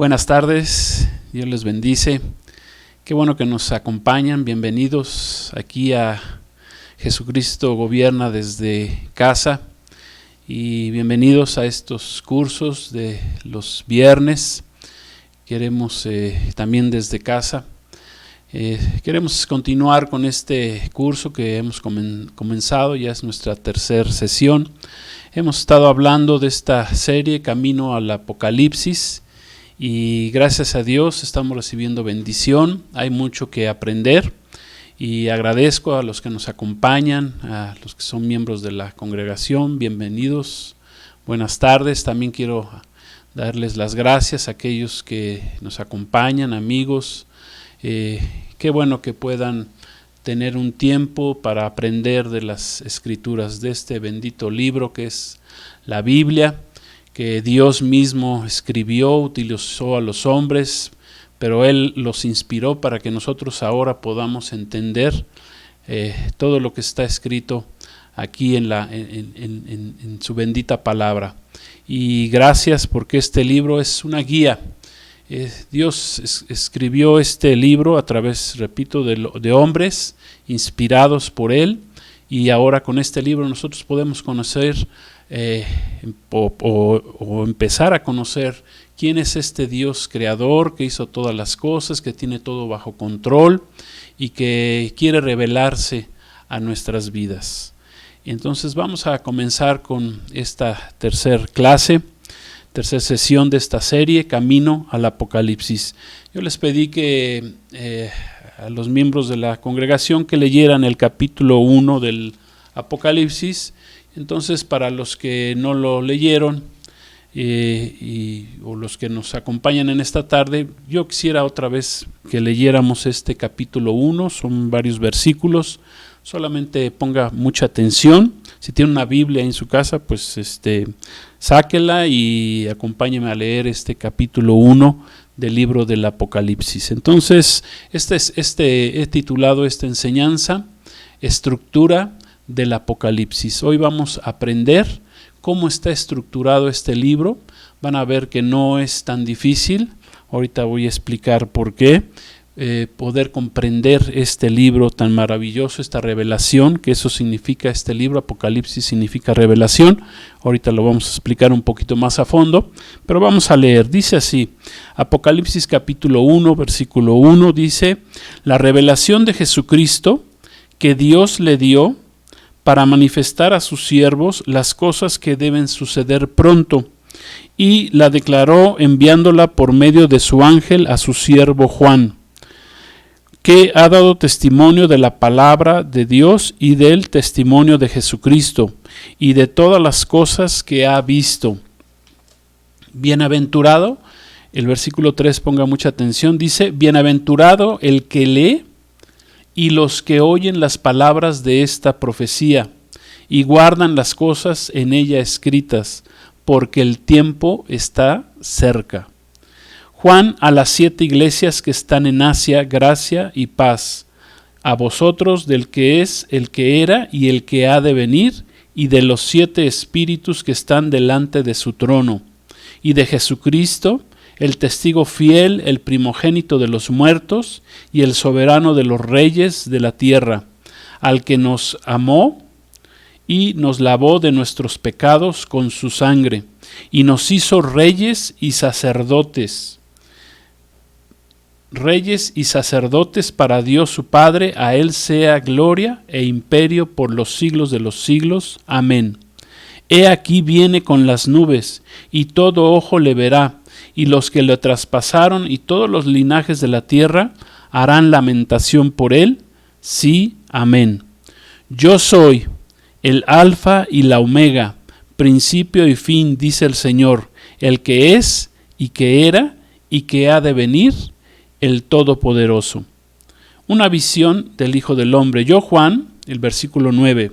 Buenas tardes, Dios les bendice. Qué bueno que nos acompañan. Bienvenidos aquí a Jesucristo Gobierna desde casa y bienvenidos a estos cursos de los viernes. Queremos también desde casa. Queremos continuar con este curso que hemos comenzado, ya es nuestra tercera sesión. Hemos estado hablando de esta serie Camino al Apocalipsis y gracias a Dios estamos recibiendo bendición. Hay mucho que aprender y agradezco a los que nos acompañan, a los que son miembros de la congregación. Bienvenidos, buenas tardes. También quiero darles las gracias a aquellos que nos acompañan, amigos. Qué bueno que puedan tener un tiempo para aprender de las escrituras, de este bendito libro que es la Biblia, que Dios mismo escribió, utilizó a los hombres, pero Él los inspiró para que nosotros ahora podamos entender todo lo que está escrito aquí en su bendita palabra. Y gracias porque este libro es una guía. Dios escribió este libro a través, repito, de hombres inspirados por Él, y ahora con este libro nosotros podemos conocer o empezar a conocer quién es este Dios creador que hizo todas las cosas, que tiene todo bajo control y que quiere revelarse a nuestras vidas. Entonces vamos a comenzar con esta tercera sesión de esta serie, Camino al Apocalipsis. Yo les pedí que a los miembros de la congregación que leyeran el capítulo 1 del Apocalipsis. Entonces, para los que no lo leyeron o los que nos acompañan en esta tarde, yo quisiera otra vez que leyéramos este capítulo 1, son varios versículos. Solamente ponga mucha atención. Si tiene una Biblia en su casa, pues sáquela y acompáñeme a leer este capítulo 1 del libro del Apocalipsis. Entonces, he titulado esta enseñanza Estructura del Apocalipsis. Hoy vamos a aprender cómo está estructurado este libro. Van a ver que no es tan difícil. Ahorita voy a explicar por qué. Poder comprender este libro tan maravilloso, esta revelación, que eso significa este libro, Apocalipsis significa revelación. Ahorita lo vamos a explicar un poquito más a fondo, pero vamos a leer. Dice así, Apocalipsis capítulo 1, versículo 1, dice: la revelación de Jesucristo que Dios le dio para manifestar a sus siervos las cosas que deben suceder pronto, y la declaró enviándola por medio de su ángel a su siervo Juan, que ha dado testimonio de la palabra de Dios y del testimonio de Jesucristo y de todas las cosas que ha visto. Bienaventurado, el versículo 3, ponga mucha atención, dice: bienaventurado el que lee y los que oyen las palabras de esta profecía y guardan las cosas en ella escritas, porque el tiempo está cerca. Juan, a las 7 iglesias que están en Asia, gracia y paz. A vosotros del que es, el que era y el que ha de venir, y de los 7 espíritus que están delante de su trono, y de Jesucristo, el testigo fiel, el primogénito de los muertos, y el soberano de los reyes de la tierra, al que nos amó y nos lavó de nuestros pecados con su sangre, y nos hizo reyes y sacerdotes para Dios su Padre. A Él sea gloria e imperio por los siglos de los siglos. Amén. He aquí viene con las nubes, y todo ojo le verá, y los que le traspasaron y todos los linajes de la tierra harán lamentación por él. Sí, amén. Yo soy el Alfa y la Omega, principio y fin, dice el Señor, el que es y que era y que ha de venir, el Todopoderoso. Una visión del Hijo del Hombre. Yo, Juan, el versículo 9,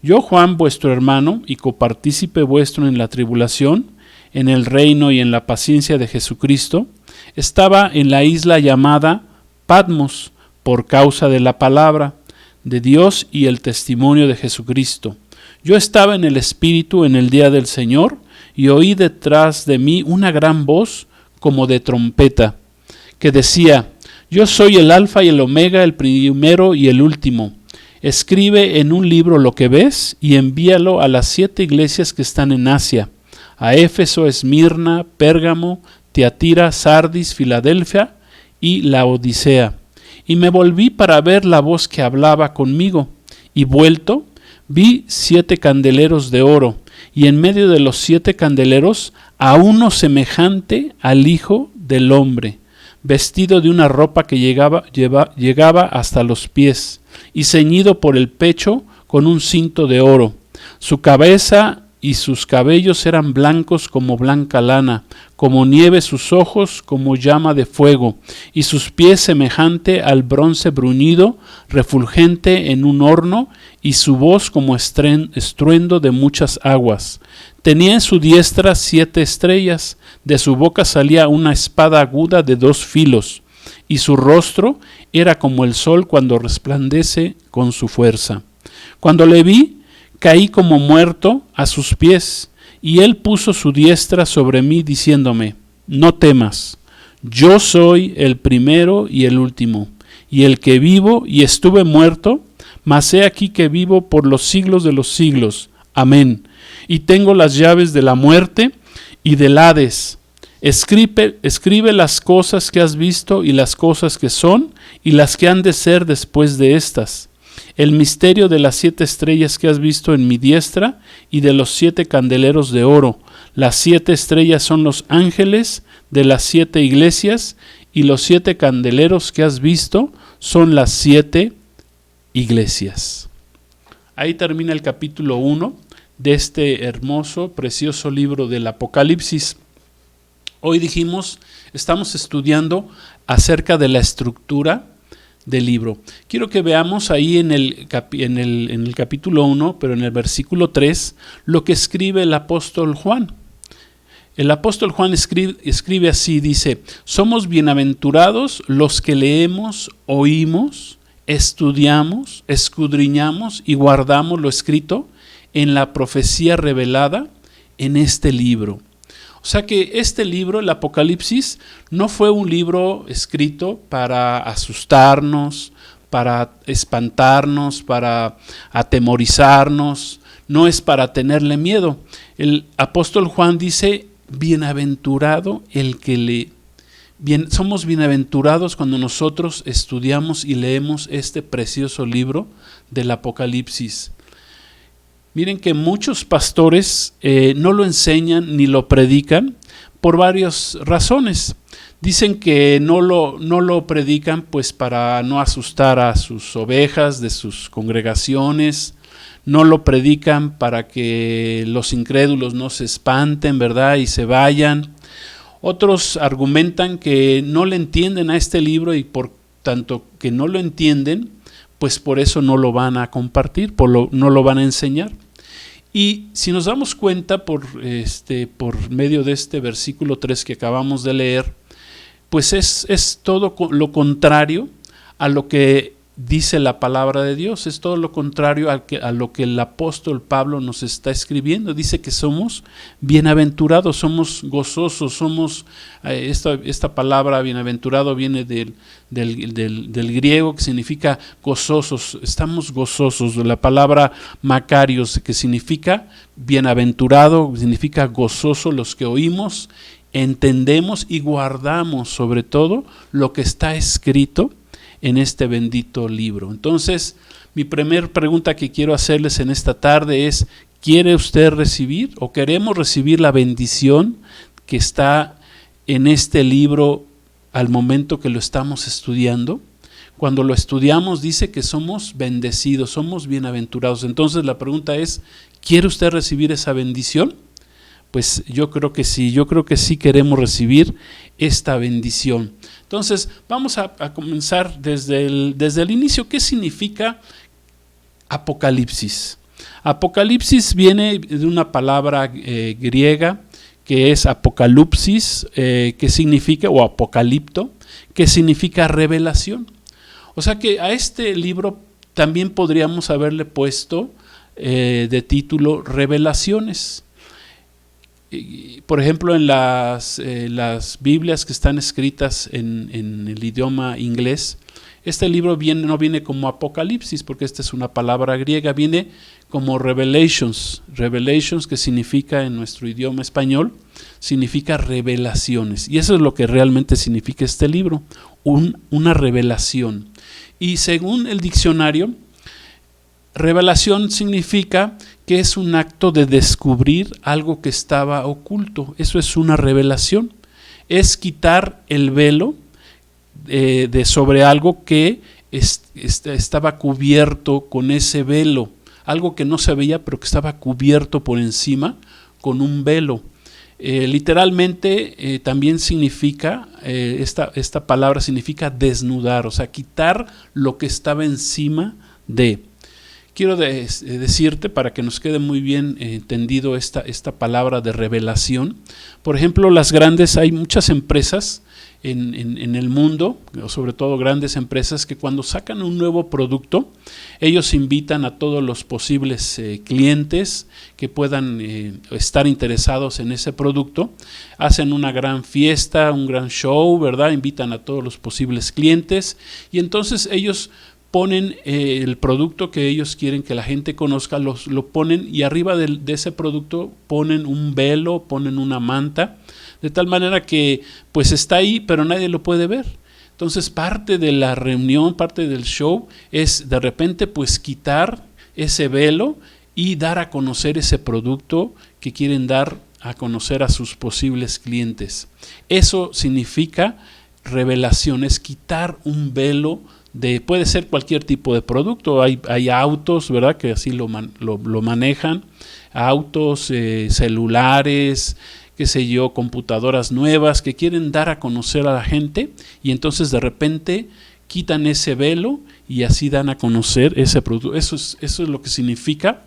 yo, Juan, vuestro hermano y copartícipe vuestro en la tribulación, en el reino y en la paciencia de Jesucristo, estaba en la isla llamada Patmos por causa de la palabra de Dios y el testimonio de Jesucristo. Yo estaba en el Espíritu en el día del Señor y oí detrás de mí una gran voz como de trompeta, que decía: yo soy el Alfa y el Omega, el primero y el último. Escribe en un libro lo que ves y envíalo a las 7 iglesias que están en Asia: a Éfeso, Esmirna, Pérgamo, Tiatira, Sardis, Filadelfia y Laodicea. Y me volví para ver la voz que hablaba conmigo, y vuelto, vi 7 candeleros de oro, y en medio de los 7 candeleros a uno semejante al Hijo del Hombre, vestido de una ropa que llegaba hasta los pies, y ceñido por el pecho con un cinto de oro. Su cabeza y sus cabellos eran blancos como blanca lana, como nieve sus ojos, como llama de fuego, y sus pies semejante al bronce bruñido, refulgente en un horno, y su voz como estruendo de muchas aguas. Tenía en su diestra 7 estrellas, de su boca salía una espada aguda de 2 filos, y su rostro era como el sol cuando resplandece con su fuerza. Cuando le vi, caí como muerto a sus pies, y él puso su diestra sobre mí, diciéndome: no temas, yo soy el primero y el último, y el que vivo y estuve muerto, mas he aquí que vivo por los siglos de los siglos. Amén. Y tengo las llaves de la muerte y del Hades. Escribe las cosas que has visto y las cosas que son y las que han de ser después de estas. El misterio de las 7 estrellas que has visto en mi diestra y de los 7 candeleros de oro. Las 7 estrellas son los ángeles de las 7 iglesias, y los 7 candeleros que has visto son las 7 iglesias. Ahí termina el capítulo 1 de este hermoso, precioso libro del Apocalipsis. Hoy estamos estudiando acerca de la estructura del libro. Quiero que veamos ahí en el capítulo 1, pero en el versículo 3, lo que escribe el apóstol Juan. El apóstol Juan escribe así, dice: somos bienaventurados los que leemos, oímos, estudiamos, escudriñamos y guardamos lo escrito en la profecía revelada en este libro. O sea que este libro, el Apocalipsis, no fue un libro escrito para asustarnos, para espantarnos, para atemorizarnos, no es para tenerle miedo. El apóstol Juan dice: bienaventurado el que lee. Somos bienaventurados cuando nosotros estudiamos y leemos este precioso libro del Apocalipsis. Miren que muchos pastores no lo enseñan ni lo predican por varias razones. Dicen que no lo predican pues para no asustar a sus ovejas de sus congregaciones, no lo predican para que los incrédulos no se espanten, ¿verdad?, y se vayan. Otros argumentan que no le entienden a este libro y por tanto que no lo entienden, pues por eso no lo van a compartir, no lo van a enseñar. Y si nos damos cuenta por medio de este versículo 3 que acabamos de leer, pues es todo lo contrario a lo que dice la palabra de Dios, es todo lo contrario a lo que el apóstol Pablo nos está escribiendo. Dice que somos bienaventurados, somos gozosos, somos, esta palabra bienaventurado viene del griego, que significa gozosos, estamos gozosos. La palabra makarios, que significa bienaventurado, significa gozoso, los que oímos, entendemos y guardamos sobre todo lo que está escrito en este bendito libro. Entonces, mi primer pregunta que quiero hacerles en esta tarde es: ¿quiere usted recibir o queremos recibir la bendición que está en este libro al momento que lo estamos estudiando? Cuando lo estudiamos dice que somos bendecidos, somos bienaventurados. Entonces la pregunta es: ¿quiere usted recibir esa bendición? Pues yo creo que sí queremos recibir esta bendición. Entonces vamos a comenzar desde el inicio. ¿Qué significa Apocalipsis? Apocalipsis viene de una palabra griega que es apokalupsis, que significa, o apocalipto, que significa revelación. O sea que a este libro también podríamos haberle puesto de título Revelaciones. Por ejemplo, en las Biblias que están escritas en el idioma inglés, este libro no viene como Apocalipsis, porque esta es una palabra griega, viene como Revelations, que significa en nuestro idioma español, significa revelaciones. Y eso es lo que realmente significa este libro, una revelación. Y según el diccionario, revelación significa que es un acto de descubrir algo que estaba oculto. Eso es una revelación. Es quitar el velo de sobre algo que estaba cubierto con ese velo. Algo que no se veía, pero que estaba cubierto por encima con un velo. Literalmente también significa, esta palabra significa desnudar, o sea, quitar lo que estaba encima de. Quiero decirte, para que nos quede muy bien entendido esta palabra de revelación, por ejemplo, hay muchas empresas en el mundo, sobre todo grandes empresas, que cuando sacan un nuevo producto, ellos invitan a todos los posibles clientes que puedan estar interesados en ese producto, hacen una gran fiesta, un gran show, ¿verdad? Invitan a todos los posibles clientes y entonces ellos ponen el producto que ellos quieren que la gente conozca, lo ponen y arriba de ese producto ponen un velo, ponen una manta, de tal manera que pues está ahí, pero nadie lo puede ver. Entonces parte de la reunión, parte del show es de repente pues quitar ese velo y dar a conocer ese producto que quieren dar a conocer a sus posibles clientes. Eso significa revelación, es quitar un velo puede ser cualquier tipo de producto. Hay autos, ¿verdad?, que así lo manejan, autos, celulares, qué sé yo, computadoras nuevas que quieren dar a conocer a la gente y entonces de repente quitan ese velo y así dan a conocer ese producto. Eso es lo que significa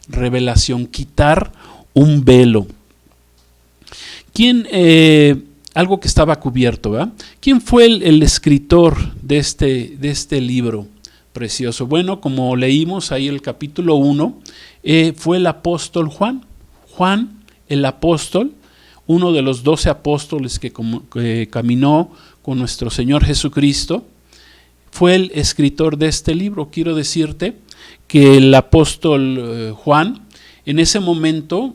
revelación, quitar un velo. Algo que estaba cubierto, ¿verdad? ¿Quién fue el escritor de este libro precioso? Bueno, como leímos ahí el capítulo 1, fue el apóstol Juan. Juan, el apóstol, uno de los 12 apóstoles que caminó con nuestro Señor Jesucristo, fue el escritor de este libro. Quiero decirte que el apóstol Juan, en ese momento,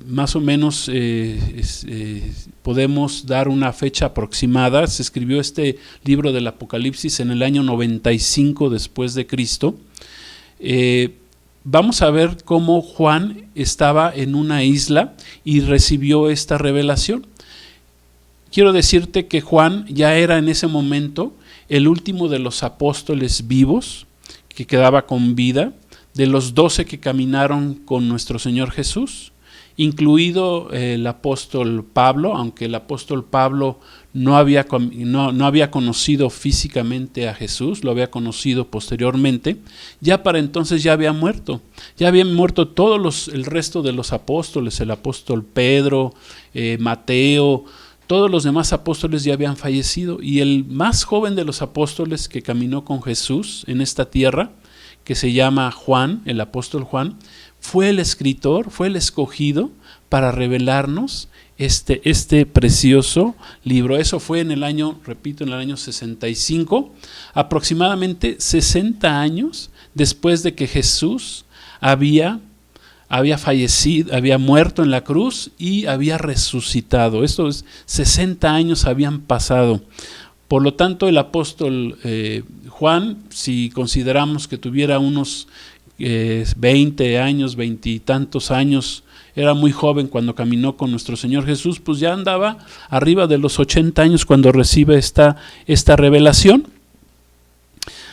más o menos podemos dar una fecha aproximada. Se escribió este libro del Apocalipsis en el año 95 después de Cristo. Vamos a ver cómo Juan estaba en una isla y recibió esta revelación. Quiero decirte que Juan ya era en ese momento el último de los apóstoles vivos que quedaba con vida, de los 12 que caminaron con nuestro Señor Jesús, incluido el apóstol Pablo, aunque el apóstol Pablo no había conocido físicamente a Jesús, lo había conocido posteriormente. Ya para entonces ya habían muerto el resto de los apóstoles, el apóstol Pedro, Mateo, todos los demás apóstoles ya habían fallecido, y el más joven de los apóstoles que caminó con Jesús en esta tierra, que se llama Juan, el apóstol Juan, fue el escritor, fue el escogido para revelarnos este precioso libro. Eso fue en el año 65, aproximadamente 60 años después de que Jesús había fallecido, había muerto en la cruz y había resucitado. Esto es, 60 años habían pasado. Por lo tanto, el apóstol Juan, si consideramos que tuviera unos 20 años, 20 y tantos años, era muy joven cuando caminó con nuestro Señor Jesús, pues ya andaba arriba de los 80 años cuando recibe esta revelación,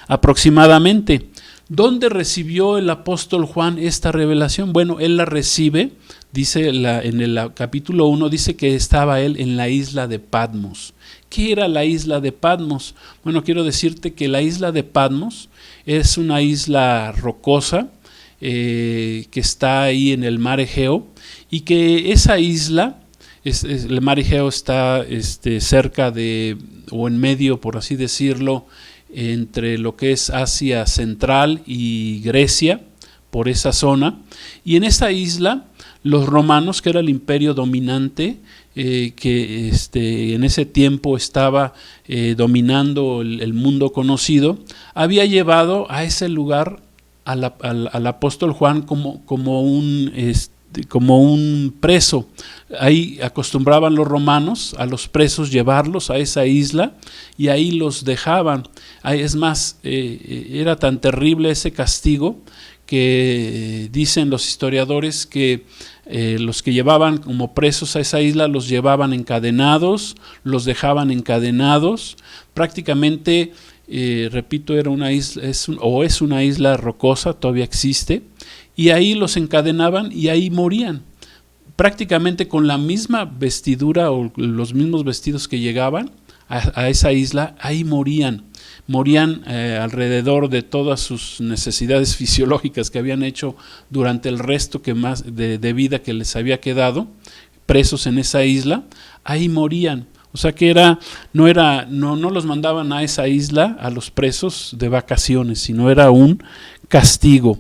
aproximadamente. ¿Dónde recibió el apóstol Juan esta revelación? Bueno, él la recibe, dice en el capítulo 1, dice que estaba él en la isla de Patmos. ¿Qué era la isla de Patmos? Bueno, quiero decirte que la isla de Patmos es una isla rocosa que está ahí en el mar Egeo, y que esa isla, el mar Egeo está cerca de, o en medio, por así decirlo, entre lo que es Asia Central y Grecia, por esa zona. Y en esta isla los romanos, que era el imperio dominante, que en ese tiempo estaba dominando el mundo conocido, había llevado a ese lugar al apóstol Juan como un preso. Ahí acostumbraban los romanos a los presos llevarlos a esa isla y ahí los dejaban. Es más, era tan terrible ese castigo que dicen los historiadores que los que llevaban como presos a esa isla los llevaban encadenados, los dejaban encadenados. Prácticamente, repito, era una isla, es una isla rocosa, todavía existe, y ahí los encadenaban y ahí morían. Prácticamente con la misma vestidura o los mismos vestidos que llegaban a esa isla, ahí morían. Morían alrededor de todas sus necesidades fisiológicas que habían hecho durante el resto de vida que les había quedado, presos en esa isla, ahí morían. O sea que no los mandaban a esa isla, a los presos, de vacaciones, sino era un castigo.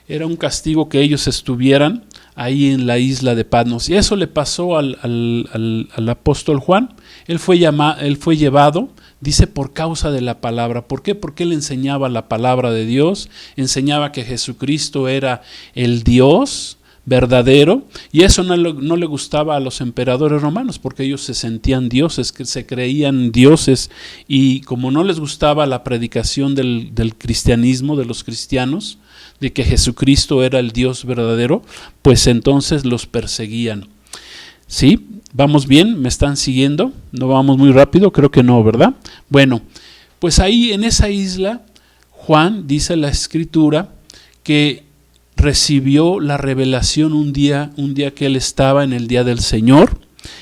Era un castigo que ellos estuvieran ahí en la isla de Patmos. Y eso le pasó al apóstol Juan. Él fue llevado, dice, por causa de la palabra. ¿Por qué? Porque él enseñaba la palabra de Dios, enseñaba que Jesucristo era el Dios verdadero, y eso no le gustaba a los emperadores romanos, porque ellos se sentían dioses, que se creían dioses, y como no les gustaba la predicación del cristianismo, de los cristianos, de que Jesucristo era el Dios verdadero, pues entonces los perseguían. ¿Sí? ¿Vamos bien? ¿Me están siguiendo? ¿No vamos muy rápido? Creo que no, ¿verdad? Bueno, pues ahí en esa isla, Juan, dice la Escritura, que recibió la revelación un día que él estaba en el día del Señor.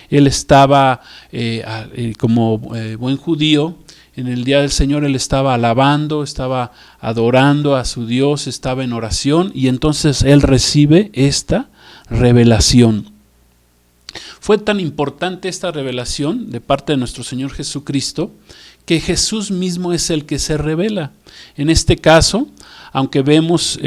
Él estaba como buen judío. En el día del Señor él estaba alabando, estaba adorando a su Dios, estaba en oración, y entonces él recibe esta revelación. Fue tan importante esta revelación de parte de nuestro Señor Jesucristo, que Jesús mismo es el que se revela. En este caso, aunque vamos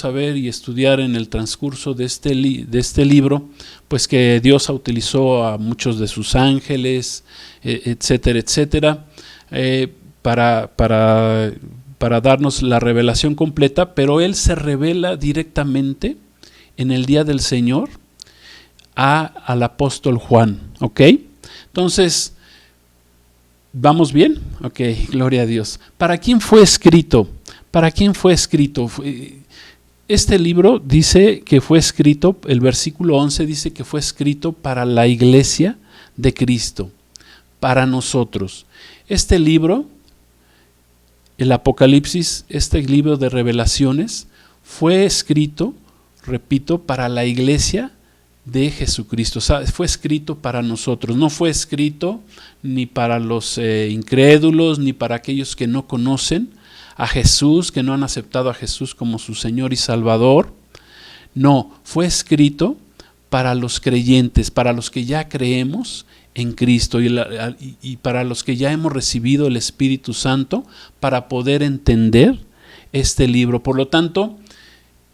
a ver y estudiar en el transcurso de este libro, pues que Dios utilizó a muchos de sus ángeles, etcétera, etcétera, para darnos la revelación completa, pero Él se revela directamente en el día del Señor al apóstol Juan, ¿ok? Entonces, ¿vamos bien? Ok, gloria a Dios. ¿Para quién fue escrito? ¿Para quién fue escrito? Este libro dice que fue escrito, el versículo 11 dice que fue escrito para la iglesia de Cristo, para nosotros. Este libro, el Apocalipsis, este libro de revelaciones, fue escrito, repito, para la iglesia de Jesucristo. O sea, fue escrito para nosotros, no fue escrito ni para los incrédulos, ni para aquellos que no conocen a Jesús, que no han aceptado a Jesús como su Señor y Salvador. No, fue escrito para los creyentes, para los que ya creemos en Cristo y para los que ya hemos recibido el Espíritu Santo, para poder entender este libro. Por lo tanto,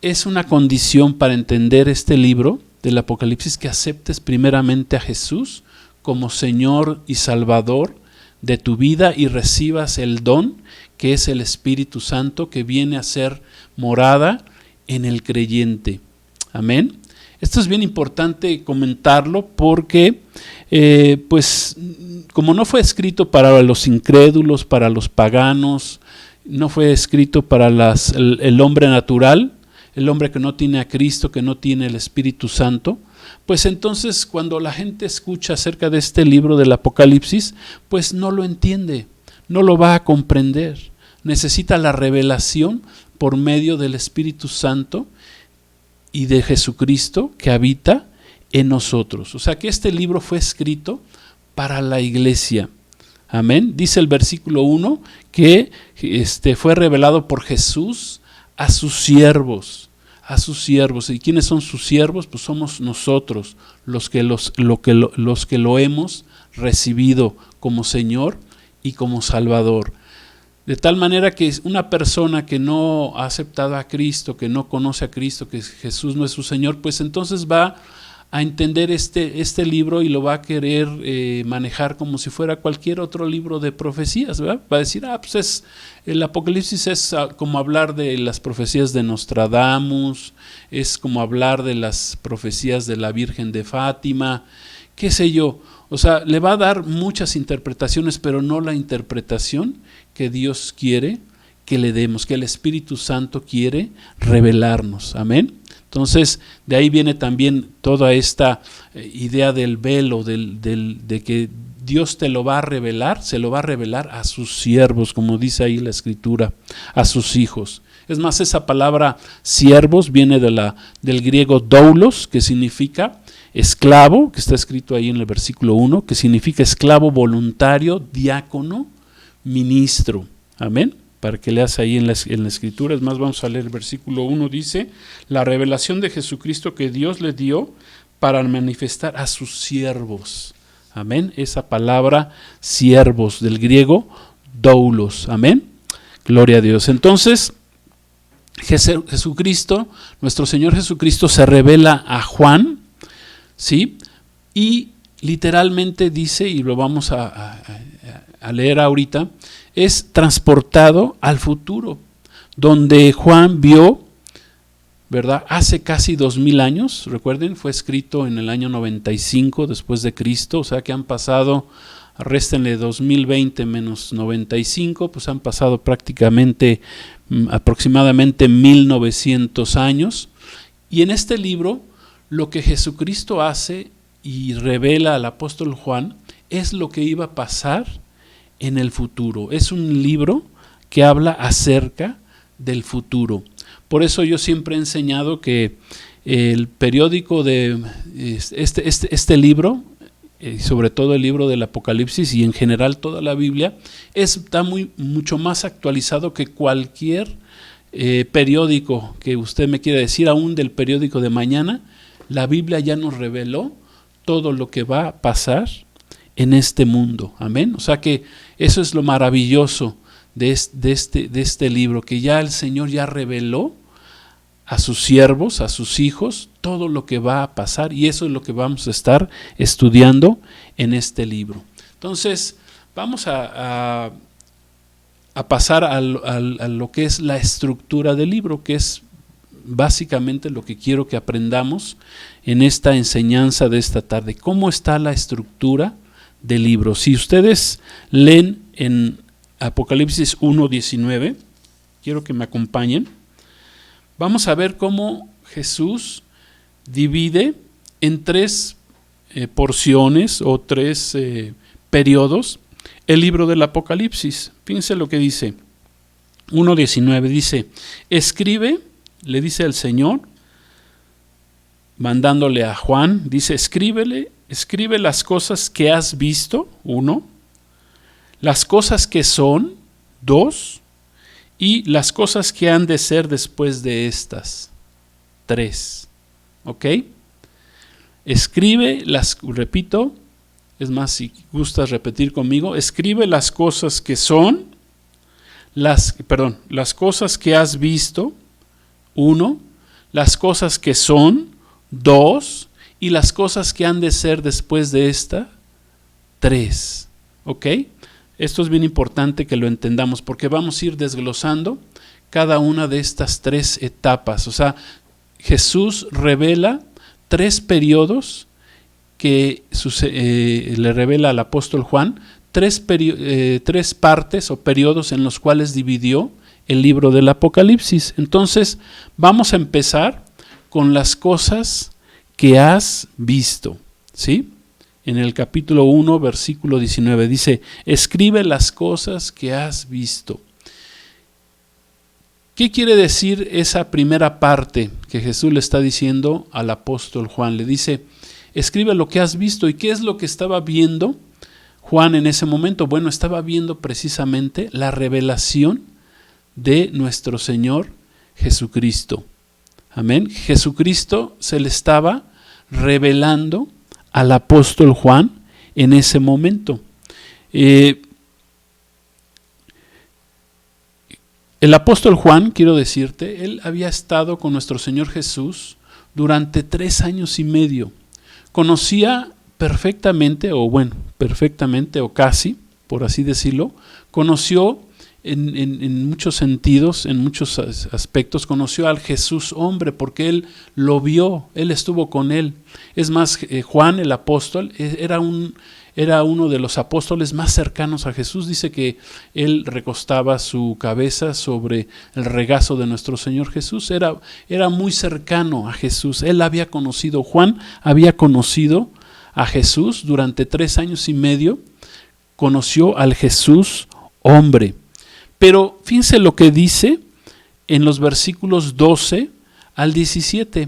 es una condición para entender este libro del Apocalipsis que aceptes primeramente a Jesús como Señor y Salvador de tu vida y recibas el don que es el Espíritu Santo, que viene a ser morada en el creyente. Amén. Esto es bien importante comentarlo porque pues como no fue escrito para los incrédulos, para los paganos, no fue escrito para el hombre natural, el hombre que no tiene a Cristo, que no tiene el Espíritu Santo, pues entonces cuando la gente escucha acerca de este libro del Apocalipsis, pues no lo entiende, no lo va a comprender. Necesita la revelación por medio del Espíritu Santo y de Jesucristo que habita en nosotros. O sea que este libro fue escrito para la iglesia. Amén. Dice el versículo 1 que fue revelado por Jesús a sus siervos. ¿Y quiénes son sus siervos? Pues somos nosotros, los que lo hemos recibido como Señor y como Salvador. De tal manera que una persona que no ha aceptado a Cristo, que no conoce a Cristo, que Jesús no es su Señor, pues entonces va a entender este libro y lo va a querer manejar como si fuera cualquier otro libro de profecías, ¿verdad? Va a decir, pues el Apocalipsis es como hablar de las profecías de Nostradamus, es como hablar de las profecías de la Virgen de Fátima, qué sé yo. O sea, le va a dar muchas interpretaciones, pero no la interpretación que Dios quiere que le demos, que el Espíritu Santo quiere revelarnos. Amén. Entonces, de ahí viene también toda esta idea del velo, de que Dios te lo va a revelar, se lo va a revelar a sus siervos, como dice ahí la Escritura, a sus hijos. Es más, esa palabra siervos viene del griego doulos, que significa esclavo, que está escrito ahí en el versículo 1, que significa esclavo voluntario, diácono, ministro. Amén. Para que leas ahí en la Escritura. Es más, vamos a leer el versículo 1, dice, la revelación de Jesucristo que Dios le dio para manifestar a sus siervos. Amén. Esa palabra siervos, del griego doulos. Amén. Gloria a Dios. Entonces, Jesucristo, nuestro Señor Jesucristo se revela a Juan, ¿sí? Y literalmente dice, y lo vamos a leer ahorita, es transportado al futuro, donde Juan vio, ¿verdad? Hace casi 2000 años, recuerden, fue escrito en el año 95 después de Cristo, o sea que han pasado, réstenle 2020 menos 95, pues han pasado prácticamente aproximadamente 1900 años. Y en este libro, lo que Jesucristo hace y revela al apóstol Juan es lo que iba a pasar en el futuro. Es un libro que habla acerca del futuro. Por eso yo siempre he enseñado que el periódico de este libro, sobre todo el libro del Apocalipsis y en general toda la Biblia, está mucho más actualizado que cualquier periódico que usted me quiera decir, aún del periódico de mañana. La Biblia ya nos reveló todo lo que va a pasar en este mundo. Amén. O sea que eso es lo maravilloso de este libro, que ya el Señor ya reveló a sus siervos, a sus hijos, todo lo que va a pasar, y eso es lo que vamos a estar estudiando en este libro. Entonces, vamos a pasar a lo que es la estructura del libro, que es básicamente lo que quiero que aprendamos en esta enseñanza de esta tarde. ¿Cómo está la estructura del libro? Si ustedes leen en Apocalipsis 1:19, quiero que me acompañen. Vamos a ver cómo Jesús divide en tres porciones o tres periodos el libro del Apocalipsis. Fíjense lo que dice. 1:19 dice, escribe, le dice al Señor, mandándole a Juan, dice, escribe las cosas que has visto, 1, las cosas que son, 2, y las cosas que han de ser después de estas, 3. ¿Ok? Escribe repito, es más, si gustas repetir conmigo, escribe las cosas que son, las cosas que has visto, 1, las cosas que son, 2, y las cosas que han de ser después de esta, 3. ¿Ok? Esto es bien importante que lo entendamos, porque vamos a ir desglosando cada una de estas 3 etapas. O sea, Jesús revela 3 periodos que le revela al apóstol Juan, 3 partes o periodos en los cuales dividió el libro del Apocalipsis. Entonces, vamos a empezar con las cosas que has visto, ¿sí? En el capítulo 1, versículo 19, dice, escribe las cosas que has visto. ¿Qué quiere decir esa primera parte que Jesús le está diciendo al apóstol Juan? Le dice, escribe lo que has visto. ¿Y qué es lo que estaba viendo Juan en ese momento? Bueno, estaba viendo precisamente la revelación de nuestro Señor Jesucristo. Amén. Jesucristo se le estaba revelando al apóstol Juan en ese momento. El apóstol Juan, quiero decirte, él había estado con nuestro Señor Jesús durante 3 años y medio. Conocía perfectamente, o casi, por así decirlo, conoció en muchos sentidos, en muchos aspectos, conoció al Jesús hombre, porque él lo vio, él estuvo con él. Es más, Juan el apóstol era uno de los apóstoles más cercanos a Jesús. Dice que él recostaba su cabeza sobre el regazo de nuestro Señor Jesús. Era muy cercano a Jesús. Juan había conocido a Jesús durante 3 años y medio. Conoció al Jesús hombre. Pero fíjense lo que dice en los versículos 12 al 17.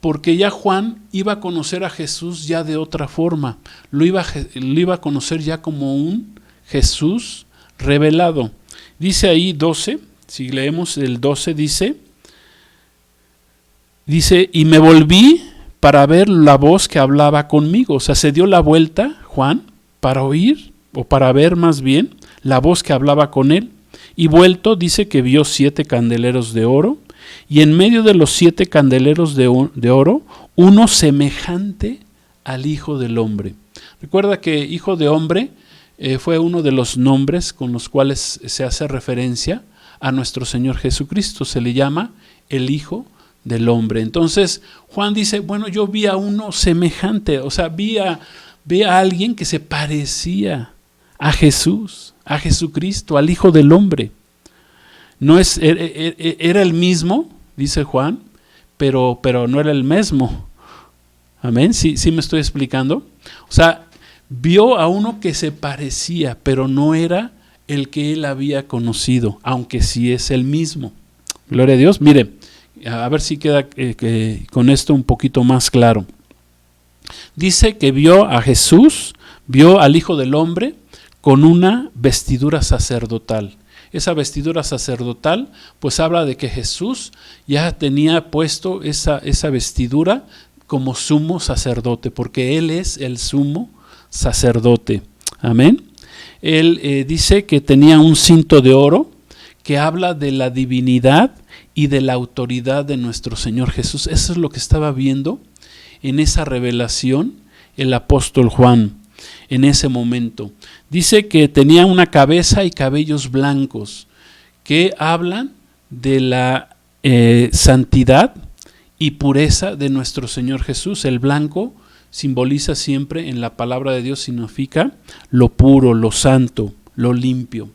Porque ya Juan iba a conocer a Jesús ya de otra forma. Lo iba a conocer ya como un Jesús revelado. Dice ahí 12, si leemos el 12, dice, y me volví para ver la voz que hablaba conmigo. O sea, se dio la vuelta Juan para oír, o para ver más bien, la voz que hablaba con él. Y vuelto, dice que vio 7 candeleros de oro, y en medio de los 7 candeleros de oro, uno semejante al Hijo del Hombre. Recuerda que Hijo de Hombre fue uno de los nombres con los cuales se hace referencia a nuestro Señor Jesucristo. Se le llama el Hijo del Hombre. Entonces Juan dice, bueno, yo vi a uno semejante, o sea, vi a alguien que se parecía a Jesús, a Jesucristo, al Hijo del Hombre. Era el mismo, dice Juan, pero no era el mismo. Amén, ¿sí me estoy explicando? O sea, vio a uno que se parecía, pero no era el que él había conocido, aunque sí es el mismo. Gloria a Dios. Mire, a ver si queda con esto un poquito más claro. Dice que vio a Jesús, vio al Hijo del Hombre con una vestidura sacerdotal. Esa vestidura sacerdotal pues habla de que Jesús ya tenía puesto esa vestidura como sumo sacerdote, porque Él es el sumo sacerdote. Amén. Él dice que tenía un cinto de oro que habla de la divinidad y de la autoridad de nuestro Señor Jesús. Eso es lo que estaba viendo en esa revelación el apóstol Juan en ese momento. Dice que tenía una cabeza y cabellos blancos que hablan de la santidad y pureza de nuestro Señor Jesús. El blanco simboliza siempre en la palabra de Dios, significa lo puro, lo santo, lo limpio.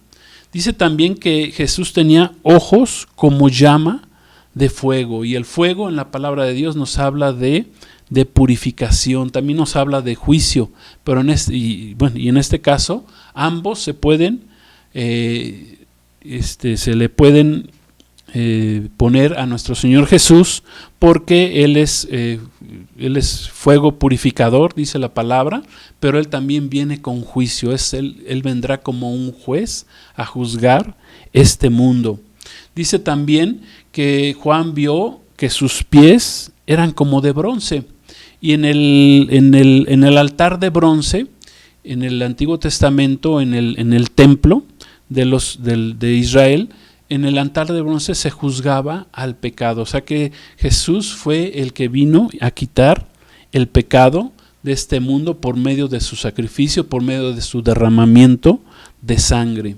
Dice también que Jesús tenía ojos como llama de fuego, y el fuego en la palabra de Dios nos habla de purificación, también nos habla de juicio, pero en este caso ambos se pueden se le pueden poner a nuestro Señor Jesús, porque Él es fuego purificador, dice la palabra, pero Él también viene con juicio. Él vendrá como un juez a juzgar este mundo. Dice también que Juan vio que sus pies eran como de bronce, y en el altar de bronce, en el Antiguo Testamento, en el templo de Israel, en el altar de bronce se juzgaba al pecado. O sea que Jesús fue el que vino a quitar el pecado de este mundo por medio de su sacrificio, por medio de su derramamiento de sangre.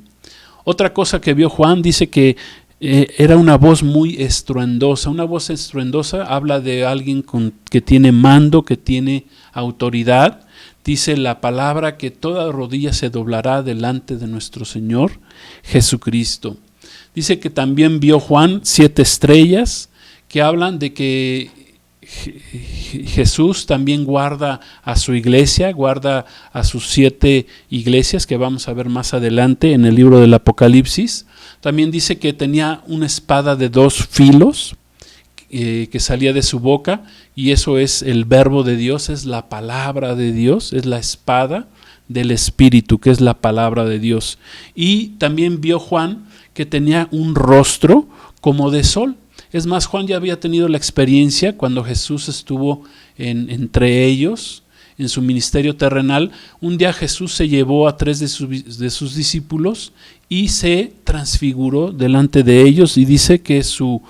Otra cosa que vio Juan, dice que era una voz muy estruendosa. Una voz estruendosa habla de alguien que tiene mando, que tiene autoridad. Dice la palabra que toda rodilla se doblará delante de nuestro Señor Jesucristo. Dice que también vio Juan 7 estrellas que hablan de que Jesús también guarda a su iglesia, guarda a sus 7 iglesias que vamos a ver más adelante en el libro del Apocalipsis. También dice que tenía una espada de 2 filos que salía de su boca, y eso es el verbo de Dios, es la palabra de Dios, es la espada del Espíritu, que es la palabra de Dios. Y también vio Juan que tenía un rostro como de sol. Es más, Juan ya había tenido la experiencia cuando Jesús estuvo entre ellos, en su ministerio terrenal, un día Jesús se llevó a 3 de sus discípulos y se transfiguró delante de ellos, y dice que su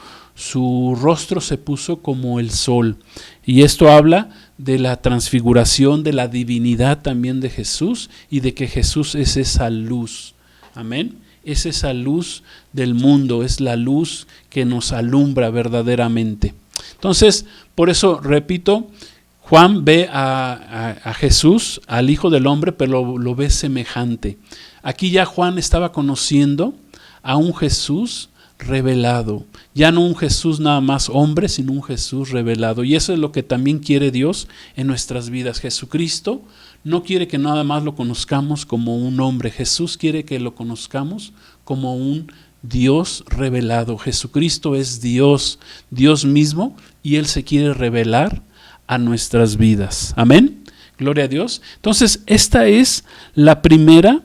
rostro se puso como el sol. Y esto habla de la transfiguración, de la divinidad también de Jesús, y de que Jesús es esa luz. Amén. Es esa luz del mundo, es la luz que nos alumbra verdaderamente. Entonces, por eso, repito, Juan ve a Jesús, al Hijo del Hombre, pero lo ve semejante. Aquí ya Juan estaba conociendo a un Jesús revelado, ya no un Jesús nada más hombre, sino un Jesús revelado. Y eso es lo que también quiere Dios en nuestras vidas. Jesucristo no quiere que nada más lo conozcamos como un hombre. Jesús quiere que lo conozcamos como un Dios revelado. Jesucristo es Dios, Dios mismo, y Él se quiere revelar a nuestras vidas. Amén. Gloria a Dios. Entonces, esta es la primera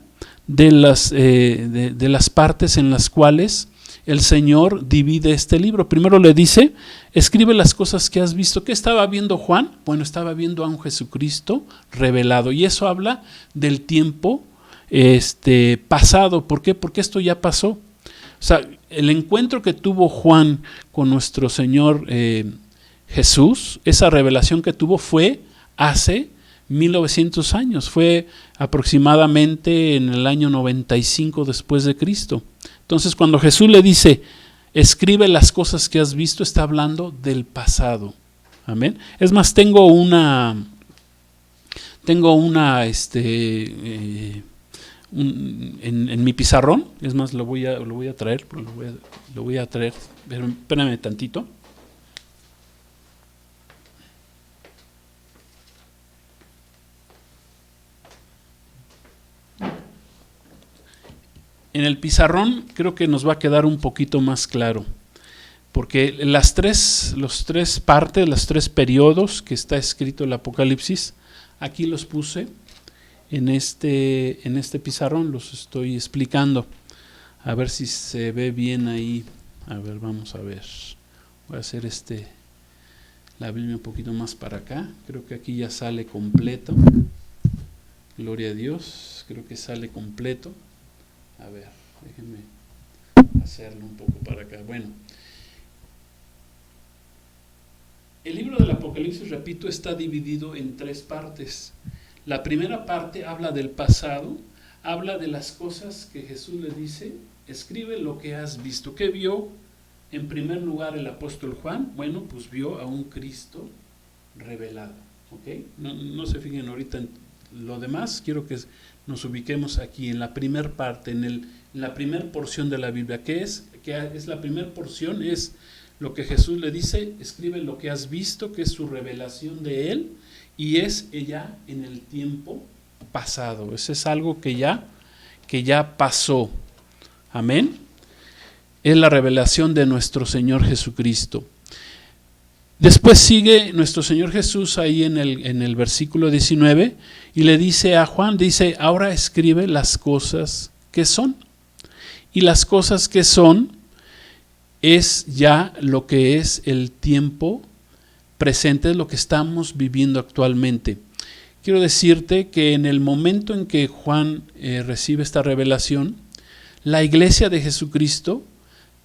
de las partes en las cuales el Señor divide este libro. Primero le dice, escribe las cosas que has visto. ¿Qué estaba viendo Juan? Bueno, estaba viendo a un Jesucristo revelado, y eso habla del tiempo pasado. ¿Por qué? Porque esto ya pasó. O sea, el encuentro que tuvo Juan con nuestro Señor Jesús, esa revelación que tuvo, fue hace 1900 años, fue aproximadamente en el año 95 después de Cristo. Entonces, cuando Jesús le dice, escribe las cosas que has visto, está hablando del pasado. Amén. Es más, tengo una en mi pizarrón, es más, lo voy a traer, pero espérame tantito. En el pizarrón creo que nos va a quedar un poquito más claro, porque los tres partes, los 3 periodos que está escrito el Apocalipsis, aquí los puse en este pizarrón, los estoy explicando. A ver si se ve bien ahí. A ver, vamos a ver. Voy a hacer la Biblia un poquito más para acá. Creo que aquí ya sale completo. Gloria a Dios, creo que sale completo. A ver, déjenme hacerlo un poco para acá. Bueno, el libro del Apocalipsis, repito, está dividido en 3 partes. La primera parte habla del pasado, habla de las cosas que Jesús le dice, escribe lo que has visto. ¿Qué vio en primer lugar el apóstol Juan? Bueno, pues vio a un Cristo revelado. ¿Okay? No se fijen ahorita en lo demás, quiero que nos ubiquemos aquí en la primera parte, en la primera porción de la Biblia. ¿Qué es? La primera porción es lo que Jesús le dice, escribe lo que has visto, que es su revelación de Él, y es ella en el tiempo pasado. Eso es algo que ya pasó. Amén. Es la revelación de nuestro Señor Jesucristo. Después sigue nuestro Señor Jesús ahí en el versículo 19 y le dice a Juan, dice, ahora escribe las cosas que son. Y las cosas que son es ya lo que es el tiempo presente, es lo que estamos viviendo actualmente. Quiero decirte que en el momento en que Juan recibe esta revelación, la iglesia de Jesucristo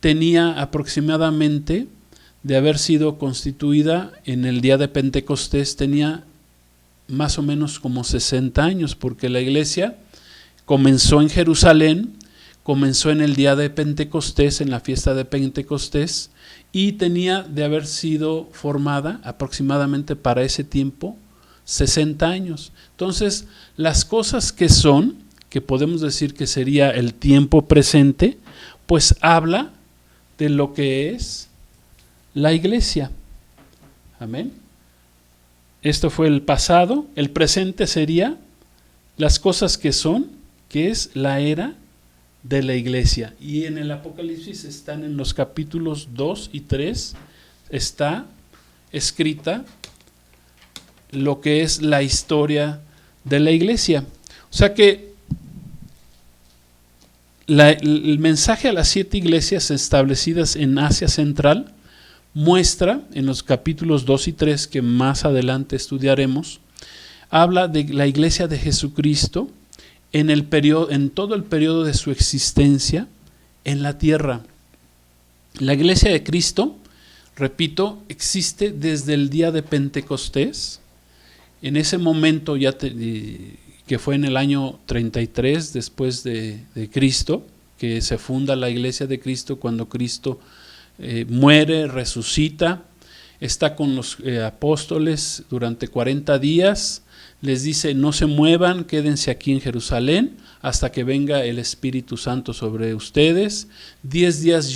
tenía aproximadamente, de haber sido constituida en el día de Pentecostés, tenía más o menos como 60 años, porque la iglesia comenzó en Jerusalén, comenzó en el día de Pentecostés, en la fiesta de Pentecostés, y tenía de haber sido formada aproximadamente para ese tiempo 60 años. Entonces, las cosas que son, que podemos decir que sería el tiempo presente, pues habla de lo que es la iglesia. Amén. Esto fue el pasado. El presente sería las cosas que son, que es la era de la iglesia. Y en el Apocalipsis están en los capítulos 2 y 3, está escrita lo que es la historia de la iglesia. O sea que el mensaje a las 7 iglesias establecidas en Asia Central muestra en los capítulos 2 y 3, que más adelante estudiaremos, habla de la iglesia de Jesucristo en todo el periodo de su existencia en la tierra. La iglesia de Cristo, repito, existe desde el día de Pentecostés. En ese momento, que fue en el año 33 después de Cristo, que se funda la iglesia de Cristo, cuando Cristo muere, resucita, está con los apóstoles durante 40 días, les dice: no se muevan, quédense aquí en Jerusalén hasta que venga el Espíritu Santo sobre ustedes. 10 días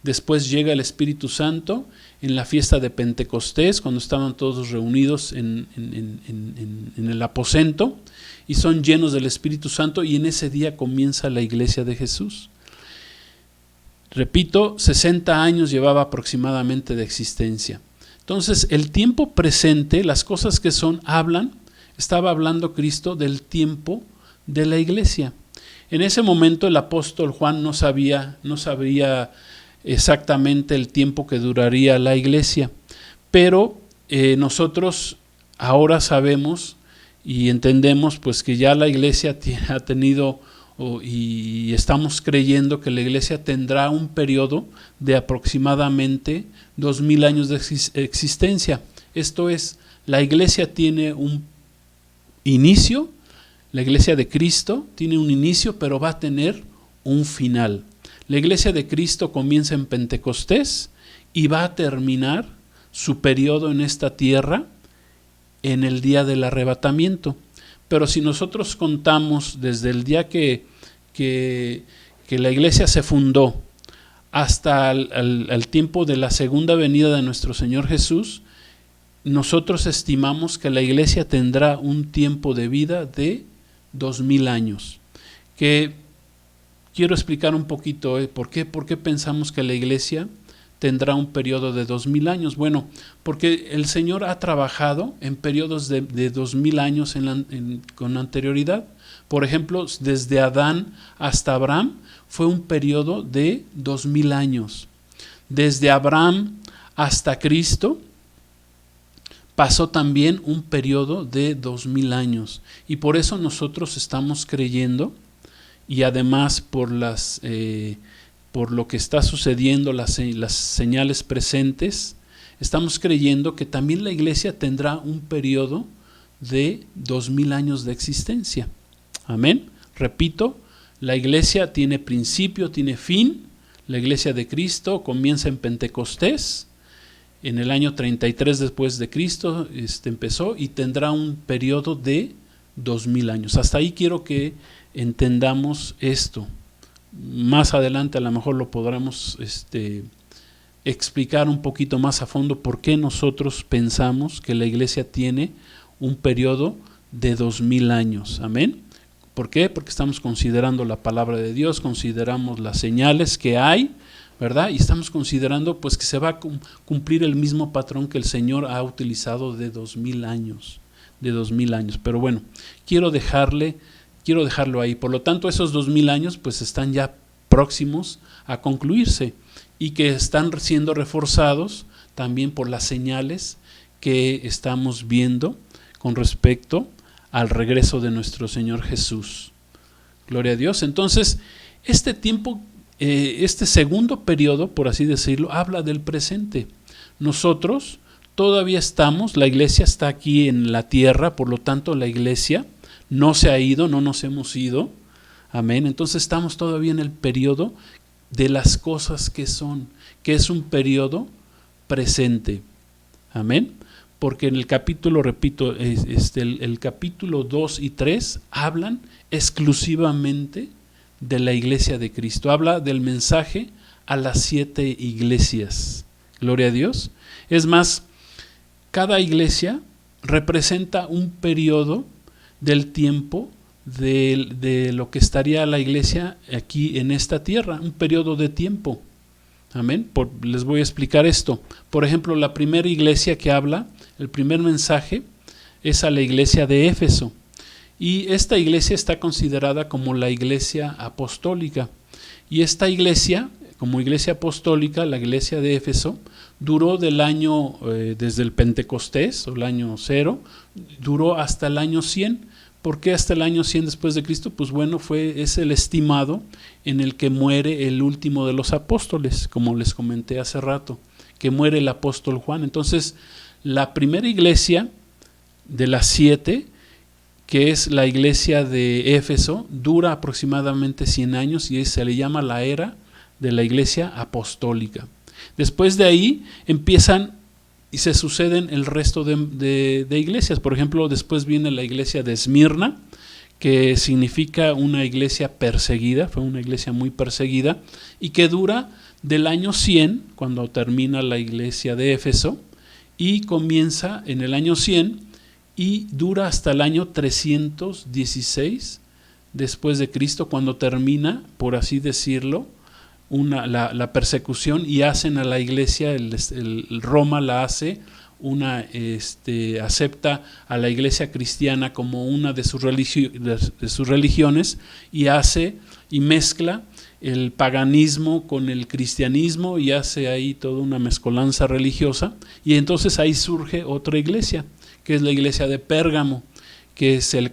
después llega el Espíritu Santo en la fiesta de Pentecostés, cuando estaban todos reunidos en el aposento, y son llenos del Espíritu Santo, y en ese día comienza la iglesia de Jesús. Repito, 60 años llevaba aproximadamente de existencia. Entonces, el tiempo presente, las cosas que son, estaba hablando Cristo del tiempo de la iglesia. En ese momento el apóstol Juan no sabría exactamente el tiempo que duraría la iglesia, pero nosotros ahora sabemos y entendemos pues que ya la iglesia ha tenido y estamos creyendo que la iglesia tendrá un periodo de aproximadamente 2000 años de existencia. Esto es, la iglesia tiene un inicio, la iglesia de Cristo tiene un inicio, pero va a tener un final. La iglesia de Cristo comienza en Pentecostés y va a terminar su periodo en esta tierra en el día del arrebatamiento. Pero si nosotros contamos desde el día que la iglesia se fundó hasta el tiempo de la segunda venida de nuestro Señor Jesús, nosotros estimamos que la iglesia tendrá un tiempo de vida de 2000 años. Que quiero explicar un poquito ¿por qué pensamos que la iglesia tendrá un periodo de 2000 años? Bueno, porque el Señor ha trabajado en periodos de 2000 años con anterioridad. Por ejemplo, desde Adán hasta Abraham fue un periodo de 2000 años. Desde Abraham hasta Cristo pasó también un periodo de 2000 años. Y por eso nosotros estamos creyendo, y además por lo que está sucediendo, las señales presentes, estamos creyendo que también la iglesia tendrá un periodo de 2000 años de existencia. Amén. Repito, la iglesia tiene principio, tiene fin. La iglesia de Cristo comienza en Pentecostés, en el año 33 después de Cristo empezó, y tendrá un periodo de 2000 años. Hasta ahí quiero que entendamos esto. Más adelante a lo mejor lo podremos explicar un poquito más a fondo por qué nosotros pensamos que la iglesia tiene un periodo de 2000 años. Amén. ¿Por qué? Porque estamos considerando la palabra de Dios, consideramos las señales que hay, ¿verdad? Y estamos considerando pues que se va a cumplir el mismo patrón que el Señor ha utilizado de 2000 años. Pero bueno, quiero dejarlo ahí. Por lo tanto, esos 2000 años pues están ya próximos a concluirse, y que están siendo reforzados también por las señales que estamos viendo con respecto al regreso de nuestro Señor Jesús. Gloria a Dios. Entonces, este tiempo, este segundo periodo, por así decirlo, habla del presente. Nosotros todavía estamos, la iglesia está aquí en la tierra, por lo tanto la iglesia no se ha ido, no nos hemos ido. Amén. Entonces estamos todavía en el periodo de las cosas que son, que es un periodo presente. Amén. Porque en el capítulo, repito, el capítulo 2 y 3 hablan exclusivamente de la iglesia de Cristo. Habla del mensaje a las 7 iglesias. Gloria a Dios. Es más, cada iglesia representa un periodo del tiempo de lo que estaría la iglesia aquí en esta tierra, un periodo de tiempo. Amén. Les voy a explicar esto. Por ejemplo, la primera iglesia que habla, el primer mensaje es a la iglesia de Éfeso. Y esta iglesia está considerada como la iglesia apostólica. Y esta iglesia como iglesia apostólica, la iglesia de Éfeso, duró del año, desde el Pentecostés, o el año 0, duró hasta el año 100. ¿Por qué hasta el año 100 después de Cristo? Pues bueno, es el estimado en el que muere el último de los apóstoles, como les comenté hace rato, que muere el apóstol Juan. Entonces, la primera iglesia de las 7, que es la iglesia de Éfeso, dura aproximadamente 100 años y se le llama la era de la iglesia apostólica. Después de ahí empiezan y se suceden el resto de iglesias. Por ejemplo, después viene la iglesia de Esmirna, que significa una iglesia perseguida, fue una iglesia muy perseguida, y que dura del año 100, cuando termina la iglesia de Éfeso, y comienza en el año 100 y dura hasta el año 316 después de Cristo, cuando termina, por así decirlo, la persecución, y hacen a la iglesia, Roma la hace acepta a la iglesia cristiana como una de sus religiones, y mezcla el paganismo con el cristianismo y hace ahí toda una mezcolanza religiosa, y entonces ahí surge otra iglesia, que es la iglesia de Pérgamo, que se le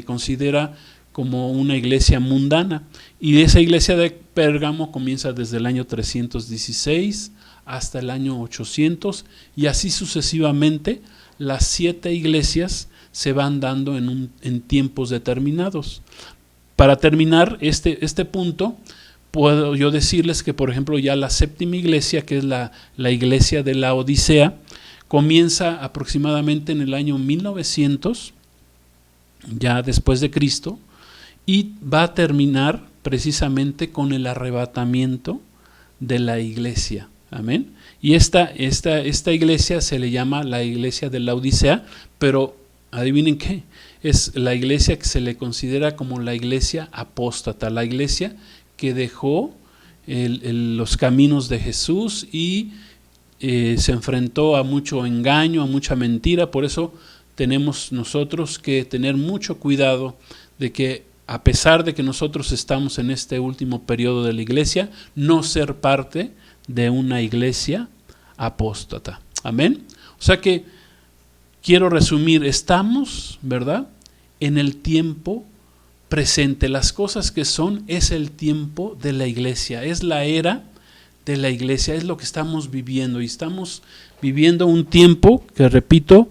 considera como una iglesia mundana, y esa iglesia de Pérgamo comienza desde el año 316 hasta el año 800, y así sucesivamente las 7 iglesias se van dando en tiempos determinados. Para terminar este punto, puedo yo decirles que, por ejemplo, ya la 7ª iglesia, que es la iglesia de la Odisea, comienza aproximadamente en el año 1900, ya después de Cristo, y va a terminar precisamente con el arrebatamiento de la iglesia. Amén. Y esta iglesia se le llama la iglesia de la Odisea, pero adivinen qué, es la iglesia que se le considera como la iglesia apóstata, la iglesia que dejó los caminos de Jesús y se enfrentó a mucho engaño, a mucha mentira. Por eso tenemos nosotros que tener mucho cuidado de que, a pesar de que nosotros estamos en este último periodo de la iglesia, no ser parte de una iglesia apóstata. Amén. O sea que quiero resumir, estamos, ¿verdad?, en el tiempo presente. Las cosas que son es el tiempo de la iglesia, es la era de la iglesia, es lo que estamos viviendo, y estamos viviendo un tiempo que, repito,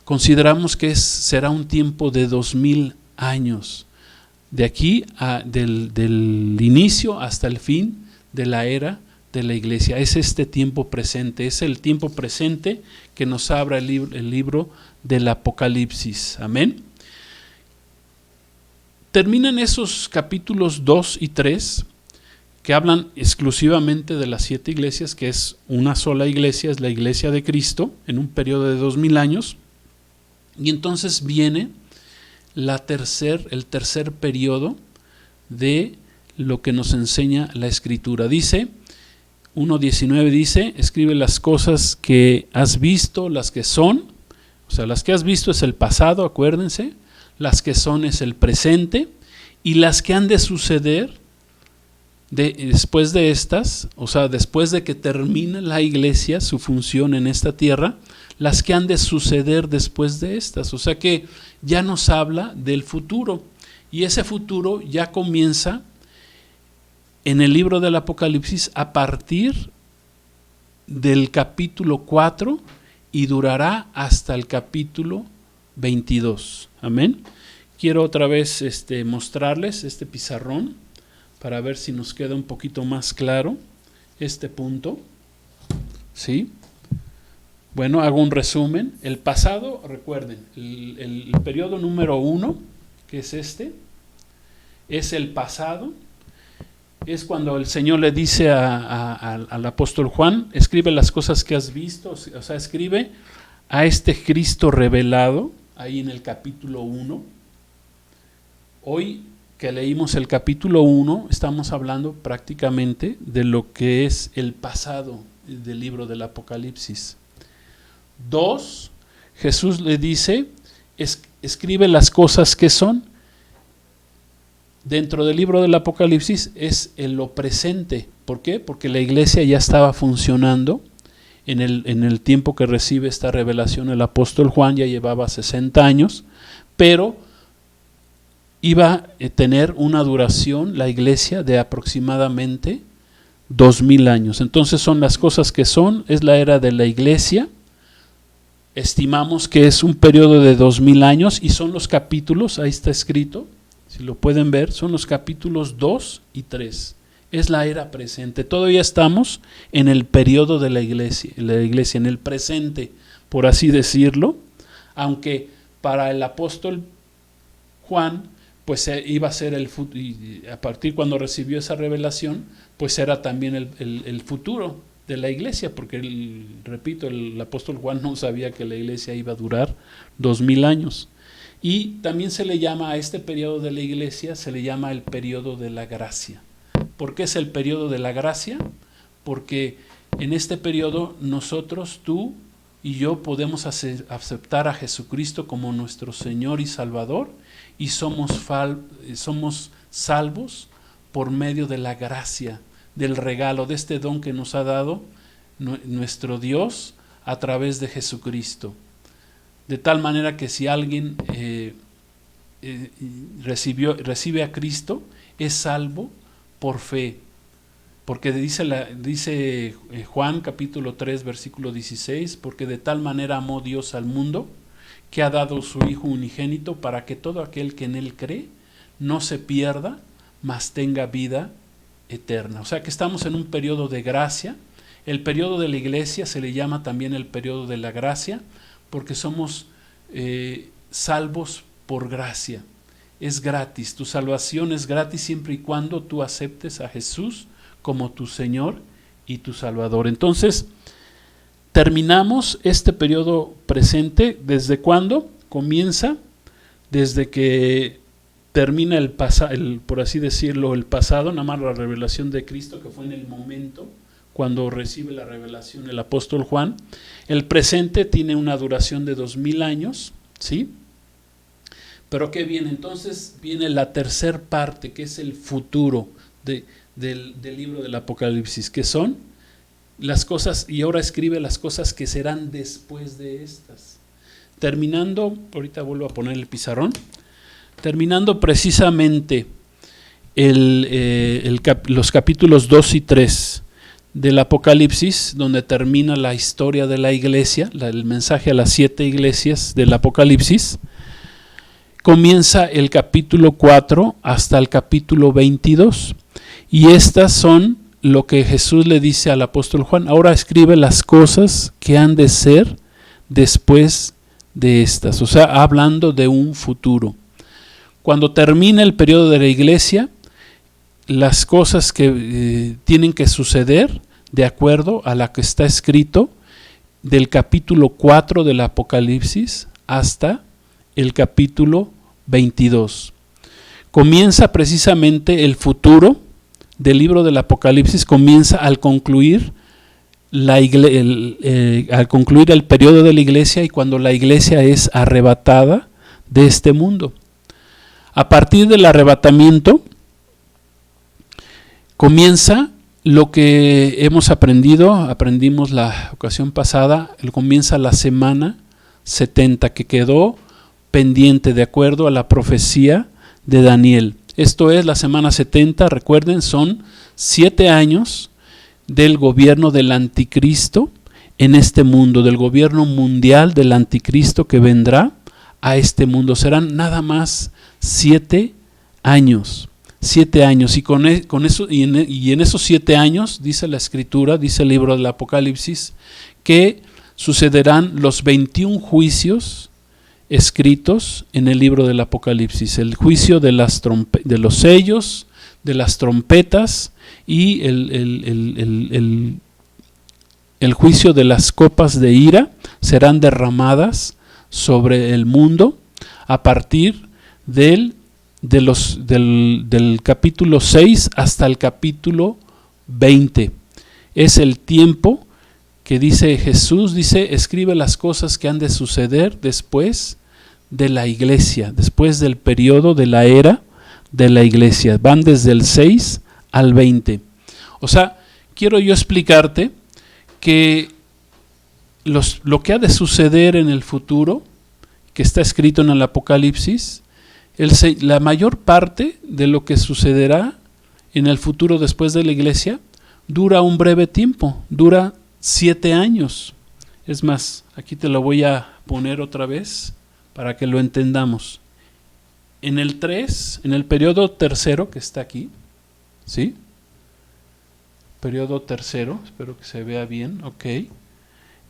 consideramos que será un tiempo de 2000 años. De aquí, del inicio hasta el fin de la era de la iglesia. Es este tiempo presente, es el tiempo presente que nos abra el libro del Apocalipsis. Amén. Terminan esos capítulos 2 y 3 que hablan exclusivamente de las 7 iglesias, que es una sola iglesia, es la iglesia de Cristo, en un periodo de 2000 años. Y entonces viene el tercer periodo de lo que nos enseña la Escritura. Dice 1:19, dice: escribe las cosas que has visto, las que son. O sea, las que has visto es el pasado, acuérdense. Las que son es el presente, y las que han de suceder después de estas, o sea, después de que termine la iglesia su función en esta tierra, las que han de suceder después de estas. O sea que ya nos habla del futuro, y ese futuro ya comienza en el libro del Apocalipsis a partir del capítulo 4 y durará hasta el capítulo 22. Amén. Quiero otra vez mostrarles este pizarrón para ver si nos queda un poquito más claro este punto. ¿Sí? Bueno, hago un resumen. El pasado, recuerden, el periodo número 1, que es es el pasado. Es cuando el Señor le dice al apóstol Juan: escribe las cosas que has visto, o sea, escribe a este Cristo revelado, ahí en el capítulo 1. Hoy que leímos el capítulo 1, estamos hablando prácticamente de lo que es el pasado del libro del Apocalipsis. 2, Jesús le dice: escribe las cosas que son dentro del libro del Apocalipsis es en lo presente. ¿Por qué? Porque la iglesia ya estaba funcionando en el tiempo que recibe esta revelación el apóstol Juan, ya llevaba 60 años, pero iba a tener una duración la iglesia de aproximadamente 2000 años. Entonces son las cosas que son, es la era de la iglesia. Estimamos que es un periodo de 2000 años y son los capítulos, ahí está escrito, si lo pueden ver, son los capítulos 2 y 3. Es la era presente. Todavía estamos en el periodo de la iglesia, en el presente, por así decirlo, aunque para el apóstol Juan, pues iba a ser a partir cuando recibió esa revelación, pues era también el futuro de la iglesia, porque repito, el apóstol Juan no sabía que la iglesia iba a durar 2000 años. Y también se le llama a este periodo de la iglesia, se le llama el periodo de la gracia. ¿Por qué es el periodo de la gracia? Porque en este periodo nosotros, tú y yo, podemos aceptar a Jesucristo como nuestro Señor y Salvador y somos salvos por medio de la gracia, del regalo, de este don que nos ha dado nuestro Dios a través de Jesucristo. De tal manera que si alguien recibe a Cristo, es salvo por fe. Porque dice Juan capítulo 3 versículo 16, porque de tal manera amó Dios al mundo, que ha dado su Hijo unigénito, para que todo aquel que en Él cree no se pierda, mas tenga vida eterna. O sea que estamos en un periodo de gracia. El periodo de la iglesia se le llama también el periodo de la gracia, porque somos salvos por gracia. Es gratis, tu salvación es gratis siempre y cuando tú aceptes a Jesús como tu Señor y tu Salvador. Entonces, terminamos este periodo presente. ¿Desde cuándo? Comienza desde que termina por así decirlo, el pasado, nada más la revelación de Cristo, que fue en el momento cuando recibe la revelación el apóstol Juan. El presente tiene una duración de 2000 años, ¿sí? Pero ¿qué viene? Entonces viene la tercer parte, que es el futuro del libro del Apocalipsis, que son las cosas, y ahora escribe las cosas que serán después de estas. Terminando, ahorita vuelvo a poner el pizarrón, terminando precisamente los capítulos 2 y 3 del Apocalipsis, donde termina la historia de la iglesia, el mensaje a las 7 iglesias del Apocalipsis, comienza el capítulo 4 hasta el capítulo 22, y estas son lo que Jesús le dice al apóstol Juan. Ahora escribe las cosas que han de ser después de estas, o sea, hablando de un futuro. Cuando termine el periodo de la iglesia, las cosas que tienen que suceder de acuerdo a la que está escrito del capítulo 4 del Apocalipsis hasta el capítulo 22. Comienza precisamente el futuro del libro del Apocalipsis, comienza al concluir el periodo de la iglesia y cuando la iglesia es arrebatada de este mundo. A partir del arrebatamiento comienza lo que hemos aprendimos la ocasión pasada, comienza la semana 70 que quedó pendiente de acuerdo a la profecía de Daniel. Esto es la semana 70, recuerden, son 7 años del gobierno del anticristo en este mundo, del gobierno mundial del anticristo que vendrá a este mundo. Serán nada más 7 años. 7 años, y con eso, y en esos 7 años, dice la Escritura, dice el libro del Apocalipsis, que sucederán los 21 juicios escritos en el libro del Apocalipsis, el juicio de los sellos, de las trompetas y el juicio de las copas de ira serán derramadas sobre el mundo a partir del capítulo 6 hasta el capítulo 20. Es el tiempo que dice Jesús, escribe las cosas que han de suceder después de la iglesia, después del periodo de la era de la iglesia. Van desde el 6 al 20. O sea, quiero yo explicarte que lo que ha de suceder en el futuro, que está escrito en el Apocalipsis, la mayor parte de lo que sucederá en el futuro después de la iglesia dura un breve tiempo, dura 7 años. Es más, aquí te lo voy a poner otra vez para que lo entendamos. En el 3, en el periodo tercero que está aquí, ¿sí? Periodo tercero, espero que se vea bien, ok.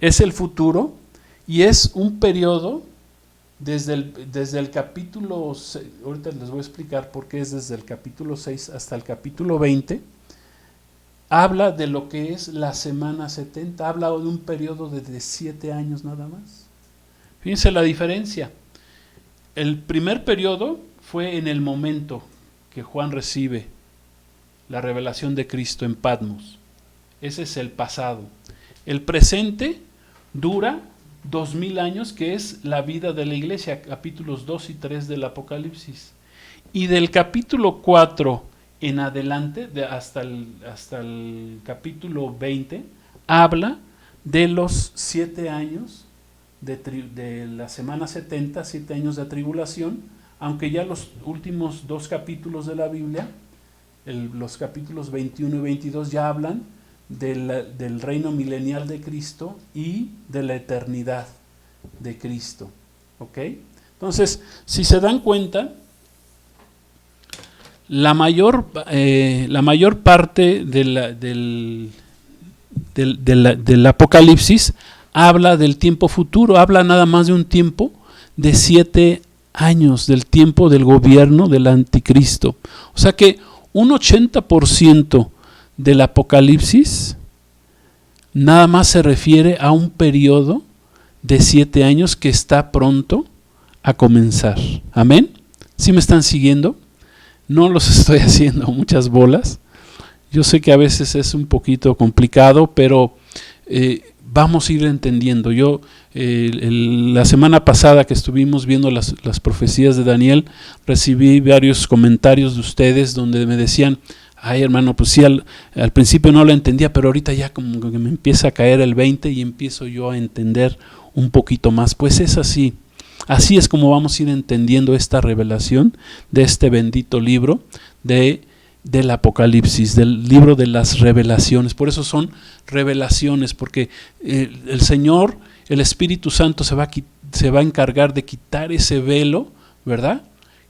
Es el futuro y es un periodo desde el capítulo 6, ahorita les voy a explicar por qué es desde el capítulo 6 hasta el capítulo 20, habla de lo que es la semana 70, habla de un periodo de 7 años nada más. Fíjense la diferencia. El primer periodo fue en el momento que Juan recibe la revelación de Cristo en Patmos. Ese es el pasado. El presente dura 2000 años, que es la vida de la iglesia, capítulos 2 y 3 del Apocalipsis. Y del capítulo 4 en adelante, hasta el capítulo 20, habla de los 7 años de la semana 70, 7 años de tribulación, aunque ya los últimos 2 capítulos de la Biblia, los capítulos 21 y 22, ya hablan del reino milenial de Cristo y de la eternidad de Cristo. ¿Ok? Entonces, si se dan cuenta, la mayor parte del Apocalipsis habla del tiempo futuro, habla nada más de un tiempo de 7 años, del tiempo del gobierno del anticristo. O sea que un 80% del Apocalipsis nada más se refiere a un periodo de 7 años que está pronto a comenzar. ¿Amén? ¿Sí me están siguiendo? No los estoy haciendo muchas bolas. Yo sé que a veces es un poquito complicado, pero vamos a ir entendiendo. Yo la semana pasada que estuvimos viendo las profecías de Daniel, recibí varios comentarios de ustedes donde me decían: ay, hermano, pues sí, al principio no lo entendía, pero ahorita ya como que me empieza a caer el 20 y empiezo yo a entender un poquito más. Pues es así. Así es como vamos a ir entendiendo esta revelación de este bendito libro del Apocalipsis, del libro de las revelaciones. Por eso son revelaciones, porque el Señor, el Espíritu Santo se va a encargar de quitar ese velo, ¿verdad?,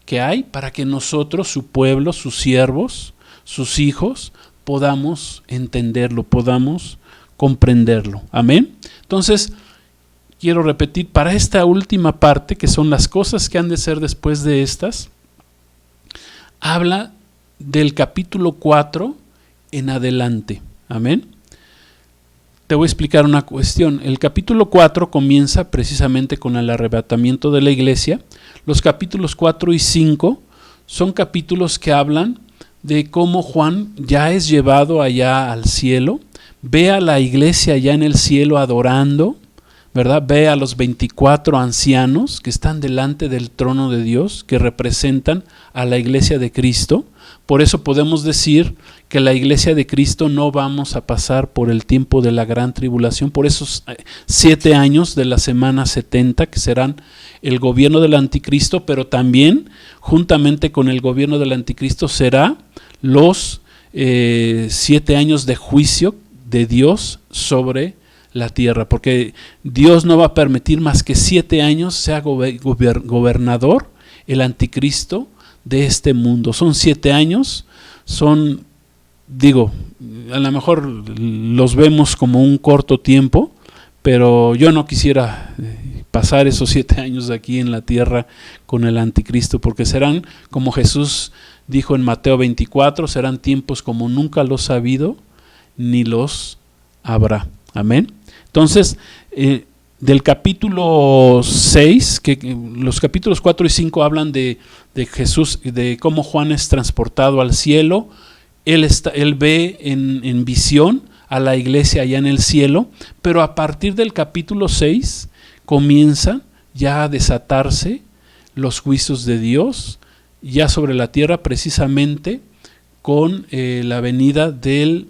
que hay, para que nosotros, su pueblo, sus siervos, sus hijos, podamos entenderlo, podamos comprenderlo. Amén. Entonces, quiero repetir, para esta última parte, que son las cosas que han de ser después de estas, habla del capítulo 4 en adelante. Amén. Te voy a explicar una cuestión. El capítulo 4 comienza precisamente con el arrebatamiento de la iglesia. Los capítulos 4 y 5 son capítulos que hablan de cómo Juan ya es llevado allá al cielo, ve a la iglesia allá en el cielo adorando, ¿verdad? Ve a los 24 ancianos que están delante del trono de Dios, que representan a la iglesia de Cristo. Por eso podemos decir que la iglesia de Cristo no vamos a pasar por el tiempo de la gran tribulación, por esos 7 años de la semana 70, que serán el gobierno del anticristo, pero también juntamente con el gobierno del anticristo será los 7 años de juicio de Dios sobre la tierra, porque Dios no va a permitir más que 7 años sea gobernador el anticristo de este mundo. Son 7 años, a lo mejor los vemos como un corto tiempo, pero yo no quisiera pasar esos 7 años aquí en la tierra con el anticristo, porque serán, como Jesús dijo en Mateo 24, serán tiempos como nunca los ha habido, ni los habrá. Amén. Entonces, del capítulo 6, que los capítulos 4 y 5 hablan de Jesús, de cómo Juan es transportado al cielo. Él ve en visión a la iglesia allá en el cielo, pero a partir del capítulo 6 comienzan ya a desatarse los juicios de Dios ya sobre la tierra, precisamente con la venida del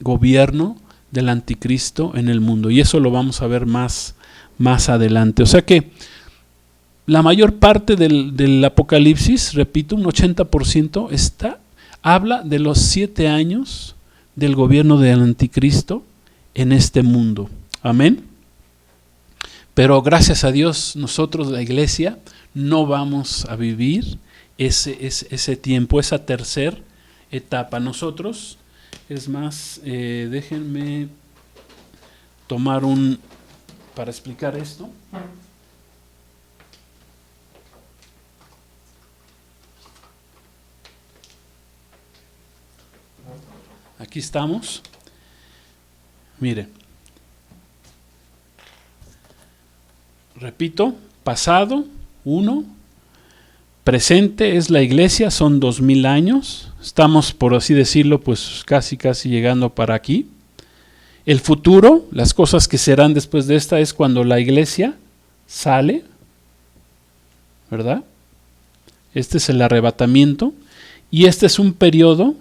gobierno del anticristo en el mundo, y eso lo vamos a ver más adelante. O sea que la mayor parte del Apocalipsis, repito, un 80% habla de los 7 años del gobierno del anticristo en este mundo. Amén. Pero gracias a Dios, nosotros, la iglesia, no vamos a vivir ese tiempo, esa tercera etapa. Nosotros, es más, déjenme tomar para explicar esto. Aquí estamos. Mire. Repito, pasado, 1. Presente es la iglesia, son 2000 años. Estamos, por así decirlo, pues casi llegando para aquí. El futuro, las cosas que serán después de esta, es cuando la iglesia sale, ¿verdad? Este es el arrebatamiento. Y este es un periodo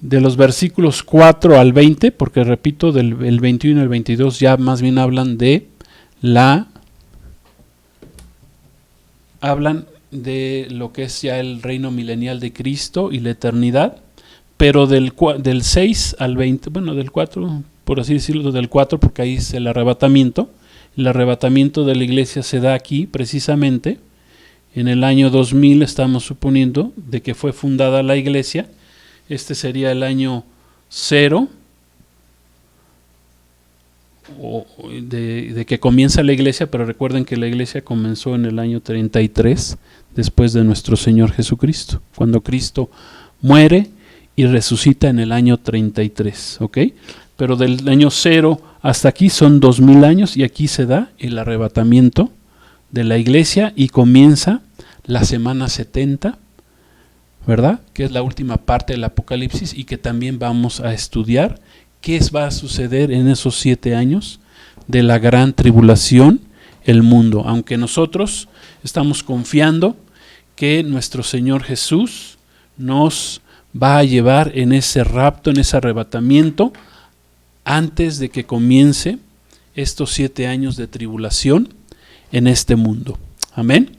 de los versículos 4 al 20, porque repito, el 21 y el 22 ya más bien hablan de lo que es ya el reino milenial de Cristo y la eternidad, pero del 6 al 20, bueno, del 4, por así decirlo, del 4, porque ahí es el arrebatamiento de la iglesia se da aquí precisamente, en el año 2000 estamos suponiendo de que fue fundada la iglesia. Este sería el año 0, de que comienza la iglesia, pero recuerden que la iglesia comenzó en el año 33 después de nuestro Señor Jesucristo, cuando Cristo muere y resucita en el año 33, ¿ok? Pero del año 0 hasta aquí son 2000 años, y aquí se da el arrebatamiento de la iglesia y comienza la semana 70, ¿verdad? Que es la última parte del Apocalipsis, y que también vamos a estudiar qué va a suceder en esos 7 años de la gran tribulación, el mundo. Aunque nosotros estamos confiando que nuestro Señor Jesús nos va a llevar en ese rapto, en ese arrebatamiento, antes de que comience estos 7 años de tribulación en este mundo. Amén.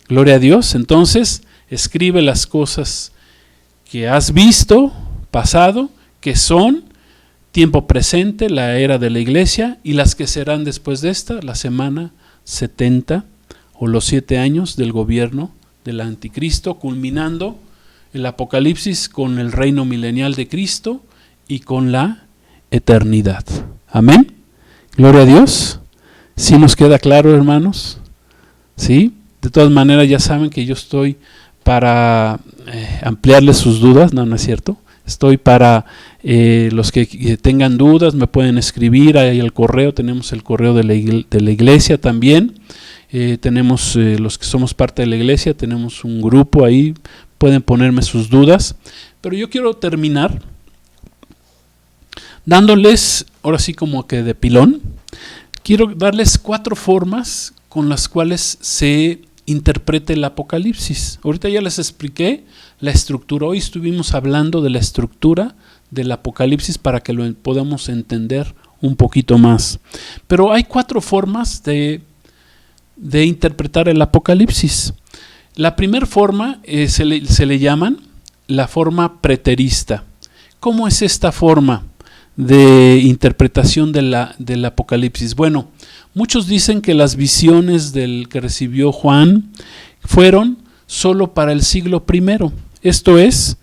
Gloria a Dios. Entonces, escribe las cosas que has visto, pasado, que son tiempo presente, la era de la iglesia, y las que serán después de esta, la semana 70 o los 7 años del gobierno del anticristo, culminando el Apocalipsis con el reino milenial de Cristo y con la eternidad. Amén. Gloria a Dios. ¿Sí nos queda claro, hermanos? ¿Sí? De todas maneras, ya saben que yo estoy para ampliarles sus dudas. No es cierto. Estoy para los que tengan dudas, me pueden escribir ahí al correo. Tenemos el correo de la iglesia también. Tenemos los que somos parte de la iglesia, tenemos un grupo ahí, pueden ponerme sus dudas. Pero yo quiero terminar dándoles, ahora sí como que de pilón, quiero darles 4 formas con las cuales se interprete el Apocalipsis. Ahorita ya les expliqué la estructura. Hoy estuvimos hablando de la estructura del Apocalipsis para que lo podamos entender un poquito más. Pero hay 4 formas de interpretar el Apocalipsis. La primera forma se le llaman la forma preterista. ¿Cómo es esta forma de interpretación del Apocalipsis? Bueno, muchos dicen que las visiones que recibió Juan fueron solo para el siglo I. Esto es,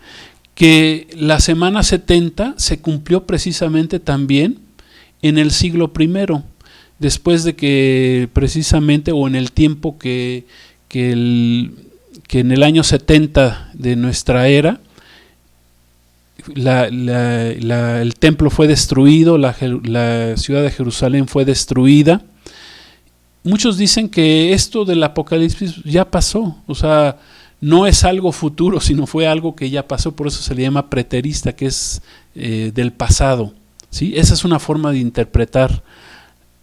que la semana 70 se cumplió precisamente también en el siglo I, después de que precisamente, o en el tiempo que en el año 70 de nuestra era, el templo fue destruido, la ciudad de Jerusalén fue destruida. Muchos dicen que esto del Apocalipsis ya pasó, o sea, no es algo futuro, sino fue algo que ya pasó, por eso se le llama preterista, que es del pasado, ¿sí? Esa es una forma de interpretar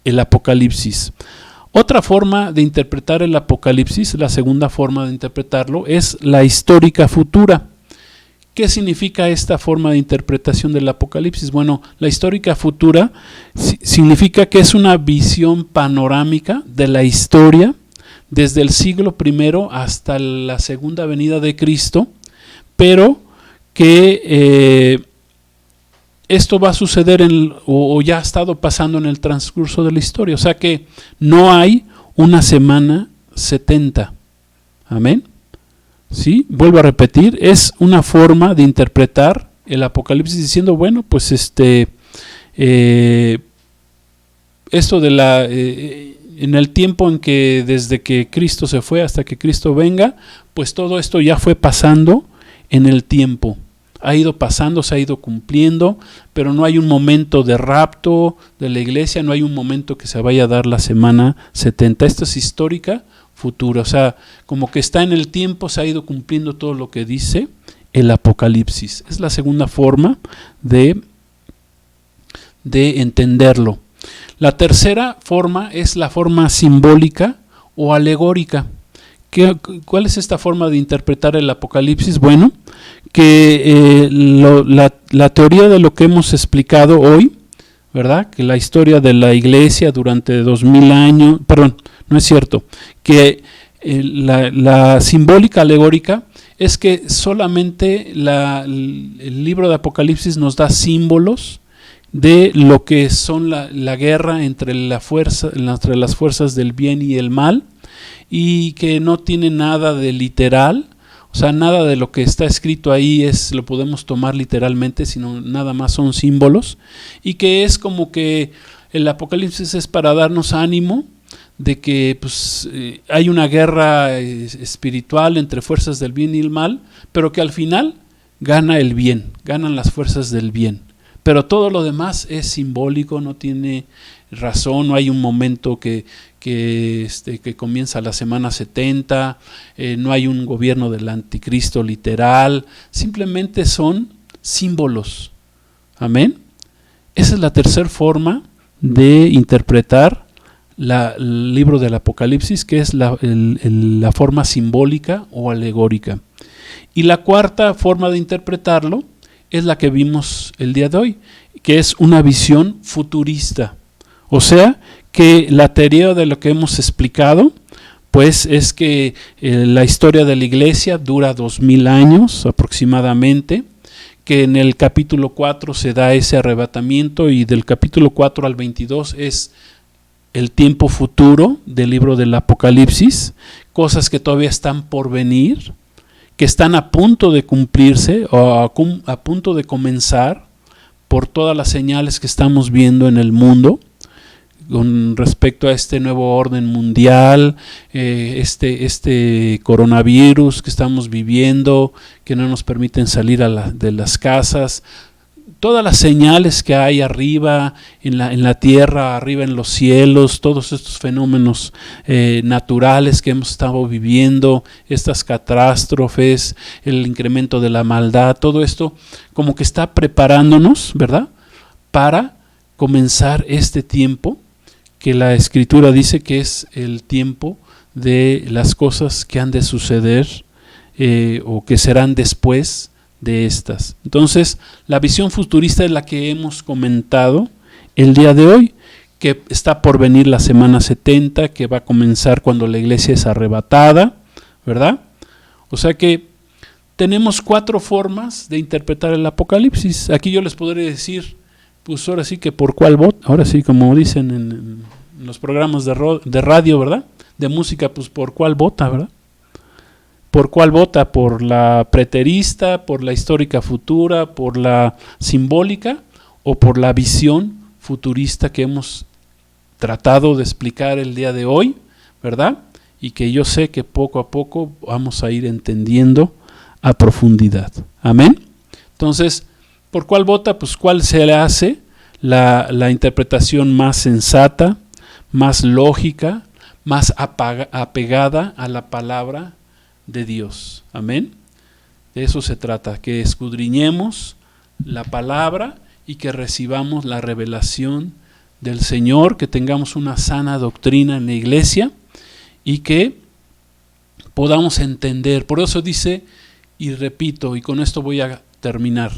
el Apocalipsis. Otra forma de interpretar el Apocalipsis, la segunda forma de interpretarlo, es la histórica futura. ¿Qué significa esta forma de interpretación del Apocalipsis? Bueno, la histórica futura significa que es una visión panorámica de la historia desde el siglo I hasta la segunda venida de Cristo, pero que esto va a suceder o ya ha estado pasando en el transcurso de la historia. O sea que no hay una semana 70. Amén. ¿Sí? Vuelvo a repetir, es una forma de interpretar el Apocalipsis diciendo, bueno, pues esto de en el tiempo en que desde que Cristo se fue hasta que Cristo venga, pues todo esto ya fue pasando en el tiempo. Ha ido pasando, se ha ido cumpliendo, pero no hay un momento de rapto de la iglesia, no hay un momento que se vaya a dar la semana 70. Esto es histórica futura, o sea, como que está en el tiempo, se ha ido cumpliendo todo lo que dice el Apocalipsis. Es la segunda forma de entenderlo. La tercera forma es la forma simbólica o alegórica. ¿Cuál es esta forma de interpretar el Apocalipsis? Bueno, que la teoría de lo que hemos explicado hoy, ¿verdad? Que la historia de la iglesia durante 2000 años, perdón, no es cierto, que la simbólica alegórica es que solamente el libro de Apocalipsis nos da símbolos de lo que son la guerra entre las fuerzas del bien y el mal, y que no tiene nada de literal, o sea, nada de lo que está escrito ahí lo podemos tomar literalmente, sino nada más son símbolos, y que es como que el Apocalipsis es para darnos ánimo de que pues, hay una guerra espiritual entre fuerzas del bien y el mal, pero que al final gana el bien, ganan las fuerzas del bien. Pero todo lo demás es simbólico, no tiene razón, no hay un momento que comienza la semana 70, no hay un gobierno del anticristo literal, simplemente son símbolos. Amén. Esa es la tercera forma de interpretar el libro del Apocalipsis, que es la forma simbólica o alegórica. Y la cuarta forma de interpretarlo es la que vimos el día de hoy, que es una visión futurista. O sea, que la teoría de lo que hemos explicado, pues es que la historia de la iglesia dura 2000 años aproximadamente, que en el capítulo 4 se da ese arrebatamiento y del capítulo 4 al 22 es el tiempo futuro del libro del Apocalipsis, cosas que todavía están por venir, que están a punto de cumplirse o a punto de comenzar por todas las señales que estamos viendo en el mundo con respecto a este nuevo orden mundial, este coronavirus que estamos viviendo, que no nos permiten salir de las casas. Todas las señales que hay arriba en la tierra, arriba en los cielos, todos estos fenómenos naturales que hemos estado viviendo, estas catástrofes, el incremento de la maldad, todo esto como que está preparándonos, ¿verdad?, para comenzar este tiempo que la Escritura dice que es el tiempo de las cosas que han de suceder o que serán después de estas. Entonces, la visión futurista es la que hemos comentado el día de hoy, que está por venir la semana 70, que va a comenzar cuando la iglesia es arrebatada, ¿verdad? O sea que tenemos 4 formas de interpretar el Apocalipsis. Aquí yo les podría decir, pues ahora sí que por cuál voto, ahora sí como dicen en los programas de radio, ¿verdad?, de música, pues por cuál vota, ¿verdad? ¿Por cuál vota? ¿Por la preterista, por la histórica futura, por la simbólica o por la visión futurista que hemos tratado de explicar el día de hoy, ¿verdad? Y que yo sé que poco a poco vamos a ir entendiendo a profundidad. Amén. Entonces, ¿por cuál vota? Pues cuál se le hace la interpretación más sensata, más lógica, más apegada a la palabra de Dios. Amén. De eso se trata, que escudriñemos la palabra y que recibamos la revelación del Señor, que tengamos una sana doctrina en la iglesia y que podamos entender. Por eso dice, y repito, y con esto voy a terminar,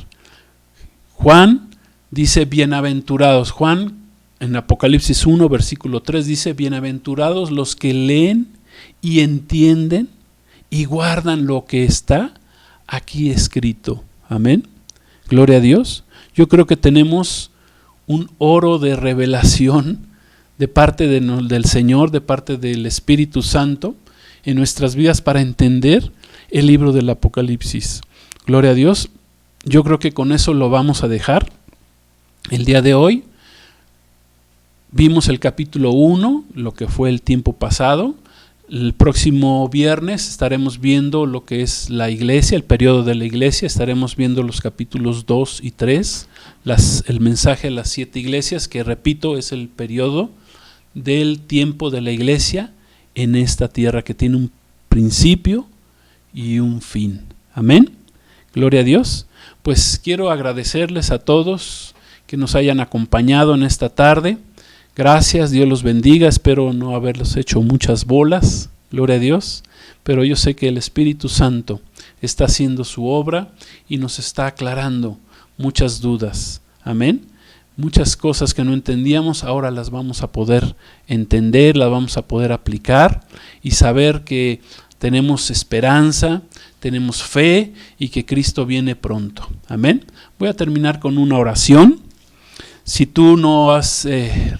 Juan dice bienaventurados. Juan en Apocalipsis 1 versículo 3 dice, bienaventurados los que leen y entienden y guardan lo que está aquí escrito. Amén. Gloria a Dios. Yo creo que tenemos un oro de revelación de parte del Señor, de parte del Espíritu Santo en nuestras vidas para entender el libro del Apocalipsis. Gloria a Dios. Yo creo que con eso lo vamos a dejar. El día de hoy vimos el capítulo 1, lo que fue el tiempo pasado. El próximo viernes estaremos viendo lo que es la iglesia, el periodo de la iglesia. Estaremos viendo los capítulos 2 y 3, el mensaje a las 7 iglesias, que repito, es el periodo del tiempo de la iglesia en esta tierra, que tiene un principio y un fin. Amén. Gloria a Dios. Pues quiero agradecerles a todos que nos hayan acompañado en esta tarde. Gracias, Dios los bendiga. Espero no haberlos hecho muchas bolas, gloria a Dios, pero yo sé que el Espíritu Santo está haciendo su obra y nos está aclarando muchas dudas. Amén. Muchas cosas que no entendíamos, ahora las vamos a poder entender, las vamos a poder aplicar y saber que tenemos esperanza, tenemos fe y que Cristo viene pronto. Amén. Voy a terminar con una oración. Si tú no has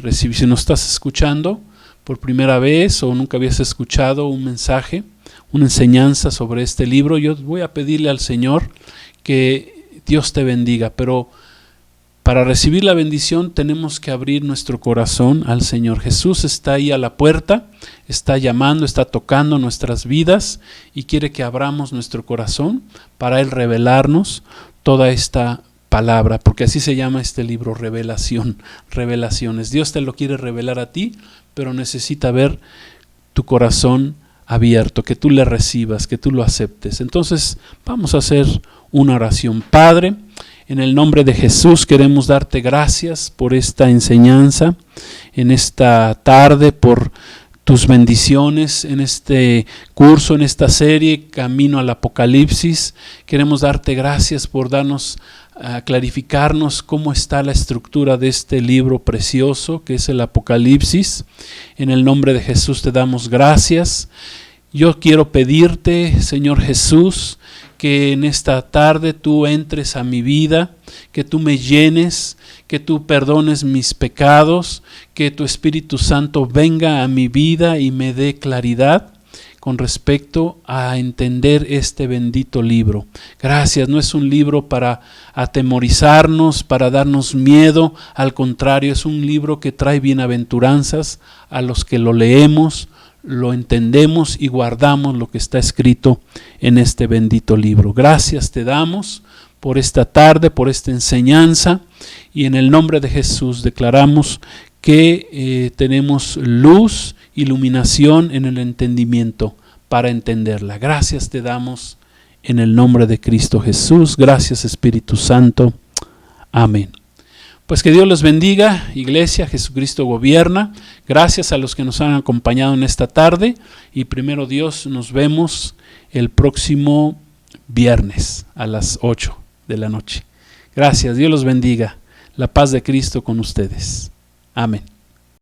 recibido, si no estás escuchando por primera vez o nunca habías escuchado un mensaje, una enseñanza sobre este libro, yo voy a pedirle al Señor que Dios te bendiga, pero para recibir la bendición tenemos que abrir nuestro corazón al Señor. Jesús está ahí a la puerta, está llamando, está tocando nuestras vidas y quiere que abramos nuestro corazón para Él revelarnos toda esta palabra, porque así se llama este libro, revelación, revelaciones. Dios te lo quiere revelar a ti, pero necesita ver tu corazón abierto, que tú le recibas, que tú lo aceptes. Entonces vamos a hacer una oración. Padre, en el nombre de Jesús queremos darte gracias por esta enseñanza, en esta tarde, por tus bendiciones en este curso, en esta serie, Camino al Apocalipsis. Queremos darte gracias por darnos a clarificarnos cómo está la estructura de este libro precioso que es el Apocalipsis. En el nombre de Jesús te damos gracias. Yo quiero pedirte, Señor Jesús, que en esta tarde tú entres a mi vida, que tú me llenes, que tú perdones mis pecados, que tu Espíritu Santo venga a mi vida y me dé claridad con respecto a entender este bendito libro. Gracias, no es un libro para atemorizarnos, para darnos miedo, al contrario, es un libro que trae bienaventuranzas a los que lo leemos, lo entendemos y guardamos lo que está escrito en este bendito libro. Gracias te damos por esta tarde, por esta enseñanza, y en el nombre de Jesús declaramos que tenemos luz, iluminación en el entendimiento para entenderla. Gracias te damos en el nombre de Cristo Jesús. Gracias Espíritu Santo. Amén. Pues que Dios los bendiga, iglesia, Jesucristo gobierna. Gracias a los que nos han acompañado en esta tarde y primero Dios, nos vemos el próximo viernes a las 8 de la noche. Gracias, Dios los bendiga. La paz de Cristo con ustedes. Amén.